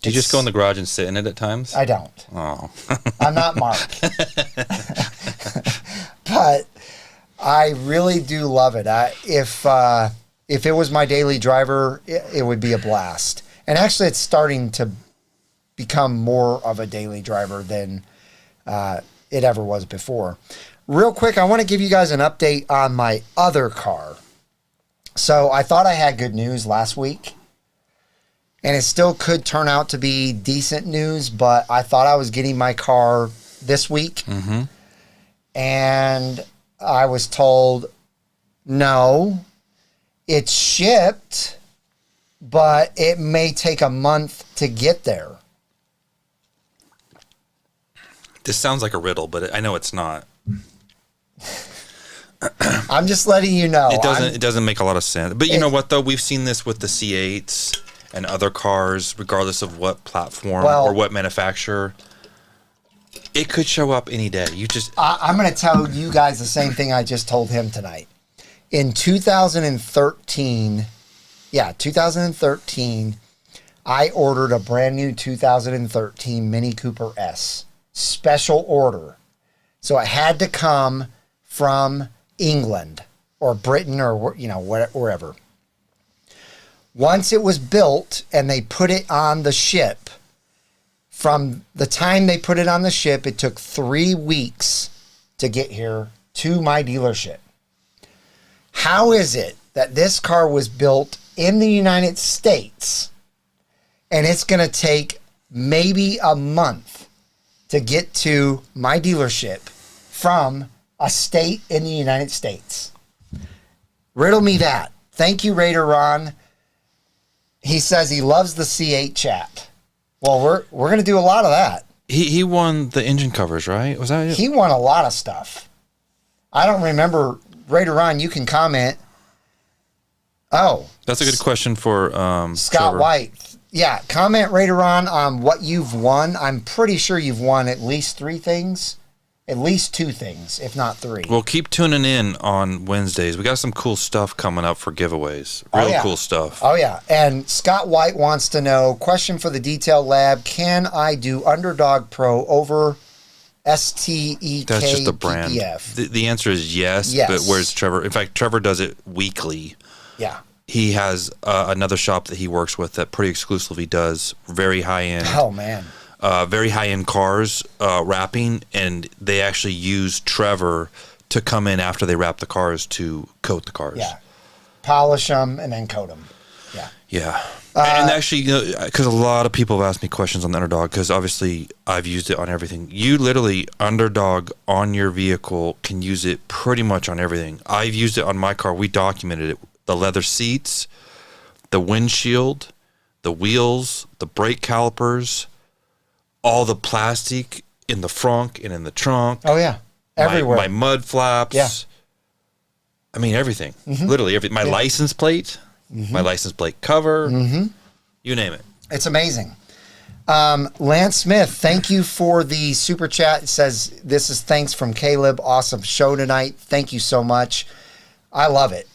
Do you just go in the garage and sit in it at times? I don't. Oh. I'm not Mark. But I really do love it. If it was my daily driver, it would be a blast. And actually, it's starting to become more of a daily driver than it ever was before. Real quick, I want to give you guys an update on my other car. So I thought I had good news last week, and it still could turn out to be decent news, but I thought I was getting my car this week, and I was told, no, it's shipped, but it may take a month to get there. This sounds like a riddle, but I know it's not. I'm just letting you know. It doesn't make a lot of sense. But you know what, though? We've seen this with the C8s and other cars, regardless of what platform or what manufacturer. It could show up any day. I'm going to tell you guys the same thing I just told him tonight. In 2013, I ordered a brand new 2013 Mini Cooper S. Special order. So it had to come from England or Britain or, wherever. Once it was built and they put it on the ship, from the time they put it on the ship, it took 3 weeks to get here to my dealership. How is it that this car was built in the United States and it's going to take maybe a month to get to my dealership from a state in the United States? Riddle me that. Thank you, Raider Ron. He says he loves the C8 chat. Well, we're going to do a lot of that. He won the engine covers, right? Was that it? He won a lot of stuff. I don't remember. Raider Ron, you can comment. Oh. That's a good question for Scott Trevor. White. Yeah, comment, Raider on what you've won. I'm pretty sure you've won at least 3 things. At least 2 things, if not 3. Well, keep tuning in on Wednesdays. We got some cool stuff coming up for giveaways. Real cool stuff. Oh, yeah. And Scott White wants to know, question for the Detail Lab, can I do Underdog Pro over STEK That's just a brand. PPF? The answer is yes, but where's Trevor? In fact, Trevor does it weekly. Yeah. He has another shop that he works with that pretty exclusively does very high-end. Oh, man. Very high-end cars wrapping, and they actually use Trevor to come in after they wrap the cars to coat the cars. Yeah. Polish them and then coat them. Yeah. Yeah. And actually, because a lot of people have asked me questions on the Underdog, because obviously I've used it on everything. You literally, Underdog on your vehicle can use it pretty much on everything. I've used it on my car. We documented it. The leather seats, the windshield, the wheels, the brake calipers, all the plastic in the frunk and in the trunk. Oh yeah, everywhere. My mud flaps. Yeah. I mean everything. Literally everything. My license plate. My license plate cover. You name it. It's amazing. Lance Smith, thank you for the super chat. It says, this is thanks from Caleb. Awesome show tonight. Thank you so much. I love it.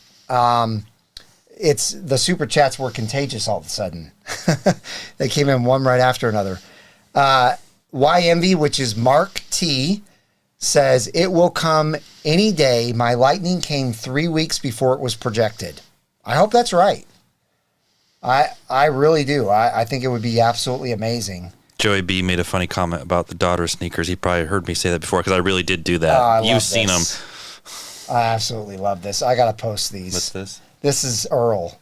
It's the super chats were contagious all of a sudden. They came in one right after another. YMV, which is Mark T, says, it will come any day. My Lightning came 3 weeks before it was projected. I hope that's right. I really do. I think it would be absolutely amazing. Joey B made a funny comment about the daughter sneakers. He probably heard me say that before because I really did do that. You've seen them. I absolutely love this. I got to post these. What's this? This is Earl.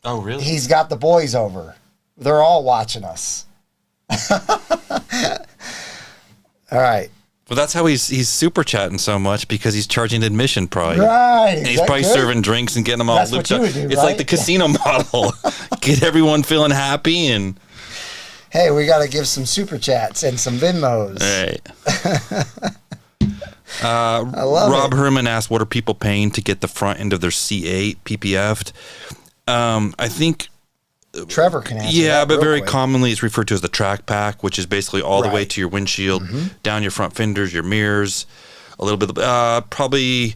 Oh, really? He's got the boys over. They're all watching us. All right. Well, that's how he's super chatting so much because he's charging admission probably. Right. And he's probably serving drinks and getting them all That's looped what you up. would do, It's right? like the casino model. Get everyone feeling happy and... Hey, we got to give some super chats and some Venmos. Right. I love Rob it. Herman asked, what are people paying to get the front end of their C8 PPF'd? I think... Trevor can answer Yeah, that but real very quick. commonly it's referred to as the track pack, which is basically all the way Right. to your windshield, down your front fenders, your mirrors, a little bit, probably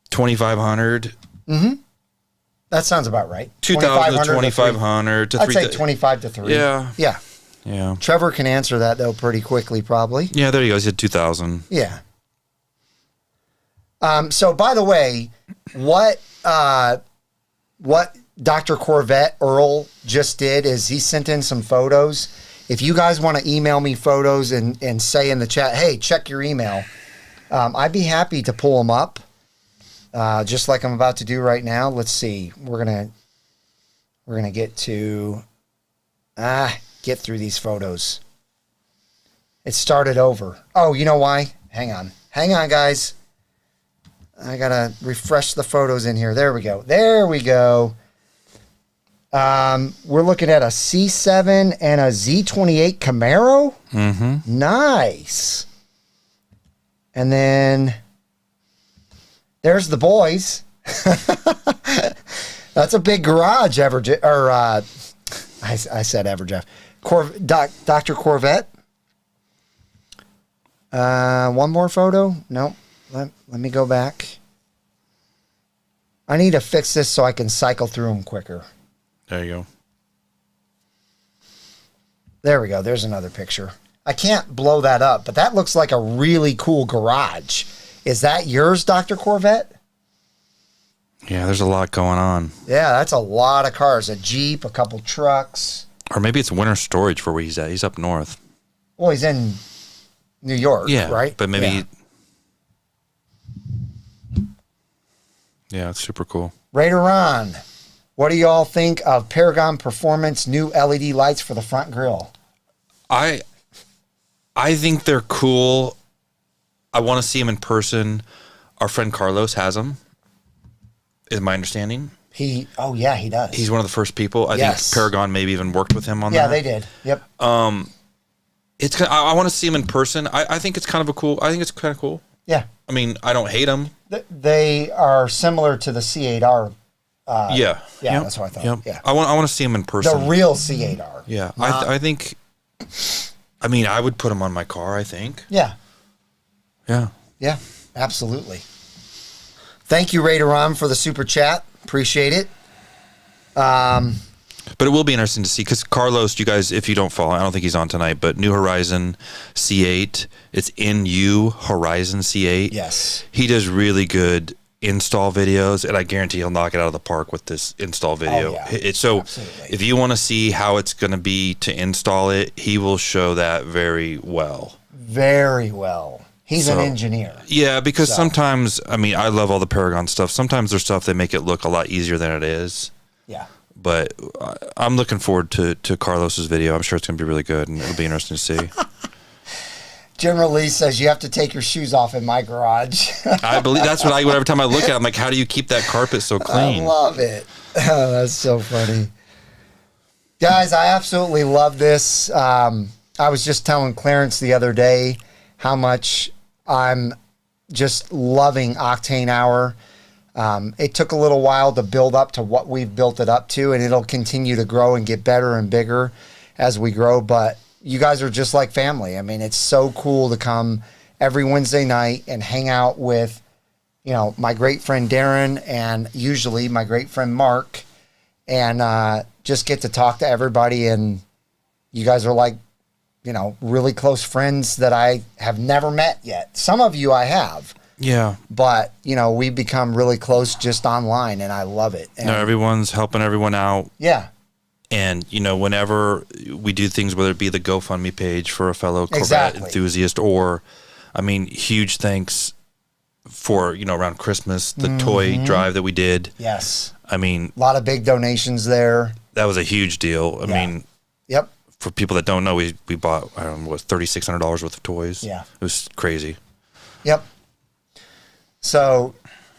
2,500. That sounds about right. 2,000 to 2,500 2,500 to I'd 3,000. say 25 to 3. Yeah. Yeah. Yeah. Trevor can answer that, though, pretty quickly, probably. Yeah, there you go. He said 2,000. Yeah. So, by the way, what Dr. Corvette Earl just did is he sent in some photos. If you guys want to email me photos and say in the chat, hey, check your email, I'd be happy to pull them up, just like I'm about to do right now. Let's see. We're gonna get to get through these photos. It started over. Oh, you know why? Hang on, guys. I gotta refresh the photos in here. There we go. We're looking at a C7 and a Z28 Camaro. Nice. And then there's the boys. That's a big garage, I said Everjeff. Dr. Corvette. One more photo? Nope. Let me go back. I need to fix this so I can cycle through them quicker. There you go. There we go. There's another picture. I can't blow that up, but that looks like a really cool garage. Is that yours, Dr. Corvette? Yeah, there's a lot going on. Yeah, that's a lot of cars. A Jeep, a couple trucks. Or maybe it's winter storage for where he's at. He's up north. Well, he's in New York, Yeah, right? but maybe... Yeah. Yeah, it's super cool. Raider Ron, what do y'all think of Paragon Performance new LED lights for the front grille? I think they're cool. I want to see them in person. Our friend Carlos has them, is my understanding. He does. He's one of the first people. I Yes. think Paragon maybe even worked with him on that. Yeah, they did. Yep. It's. I want to see him in person. I think it's kind of cool. Yeah. I mean, I don't hate them. They are similar to the C8R. Yeah. Yeah, Yep. that's what I thought. Yep. Yeah. I want to see him in person. The real C8R. Yeah. Not- I think. I mean, I would put them on my car. I think. Yeah. Yeah. Yeah. Absolutely. Thank you, Raider Ron, for the super chat. Appreciate it. But it will be interesting to see because Carlos, you guys, if you don't follow, I don't think he's on tonight, but New Horizon C8, it's NU Horizon C8. Yes. He does really good install videos, and I guarantee he'll knock it out of the park with this install video. Oh, yeah. Absolutely. If you want to see how it's going to be to install it, he will show that very well. Very well. He's an engineer. Yeah, because sometimes, I mean, I love all the Paragon stuff. Sometimes there's stuff they make it look a lot easier than it is. Yeah. But I'm looking forward to Carlos's video. I'm sure it's going to be really good, and it'll be interesting to see. General Lee says you have to take your shoes off in my garage. I believe that's what every time I look at it, I'm like, how do you keep that carpet so clean? I love it. Oh, that's so funny. Guys, I absolutely love this. I was just telling Clarence the other day how much I'm just loving Octane Hour. It took a little while to build up to what we've built it up to, and it'll continue to grow and get better and bigger as we grow. But you guys are just like family. I mean, it's so cool to come every Wednesday night and hang out with, you know, my great friend Darren and usually my great friend Mark, and just get to talk to everybody. And you guys are like, you know, really close friends that I have never met yet. Some of you I have. Yeah. But, you know, we become really close just online, and I love it. And no, everyone's helping everyone out. yeah. And, you know, whenever we do things, whether it be the GoFundMe page for a fellow Corvette enthusiast, or, I mean, huge thanks for, you know, around Christmas, the toy drive that we did. Yes. I mean, A lot of big donations there. that was a huge deal. I mean, Yep. for people that don't know, we bought, I don't know, what, $3,600 worth of toys. Yeah. It was crazy. Yep. So,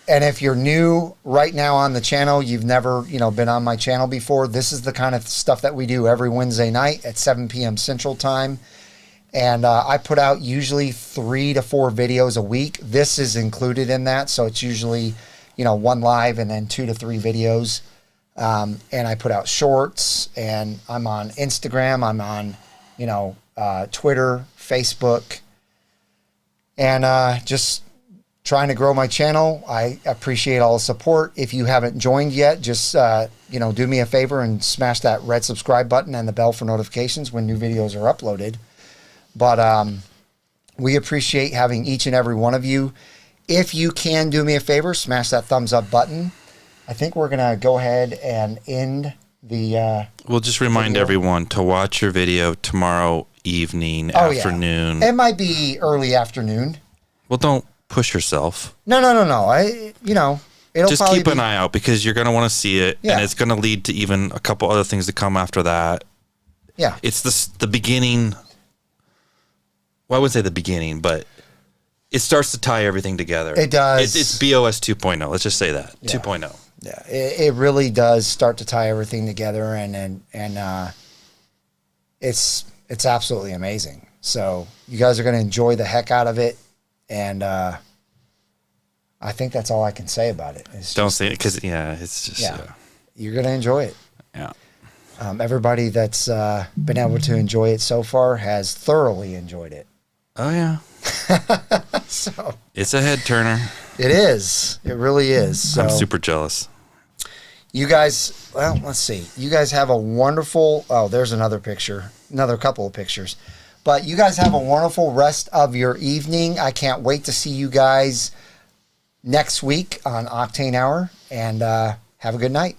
and if you're new right now on the channel, you've never, you know, been on my channel before, this is the kind of stuff that we do every Wednesday night at 7 p.m. Central Time. And I put out usually 3 to 4 videos a week. This is included in that. So it's usually, you know, 1 live and then 2 to 3 videos. And I put out shorts, and I'm on Instagram. I'm on, you know, Twitter, Facebook, and just trying to grow my channel. I appreciate all the support. If you haven't joined yet, just, you know, do me a favor and smash that red subscribe button and the bell for notifications when new videos are uploaded. But we appreciate having each and every one of you. If you can do me a favor, smash that thumbs up button. I think we're going to go ahead and end the We'll just remind everyone to watch your video tomorrow evening, afternoon. Yeah. It might be early afternoon. Well, don't push yourself. No. You know, it'll just keep an eye out, because you're going to want to see it, Yeah. and it's going to lead to even a couple other things to come after that. Yeah. It's the beginning. Well, I wouldn't say the beginning, but it starts to tie everything together. It does. It's BOS 2.0. Let's just say that. Yeah. 2.0. Yeah, it really does start to tie everything together, and it's absolutely amazing. So you guys are going to enjoy the heck out of it, and I think that's all I can say about it. Don't say it, because it's just you're going to enjoy it. Yeah. Everybody that's been able to enjoy it so far has thoroughly enjoyed it. Oh yeah. So It's a head turner. it is. It really is. So I'm super jealous. you guys, well, let's see. You guys have a wonderful, oh, there's another picture, another couple of pictures. But you guys have a wonderful rest of your evening. I can't wait to see you guys next week on Octane Hour, and have a good night.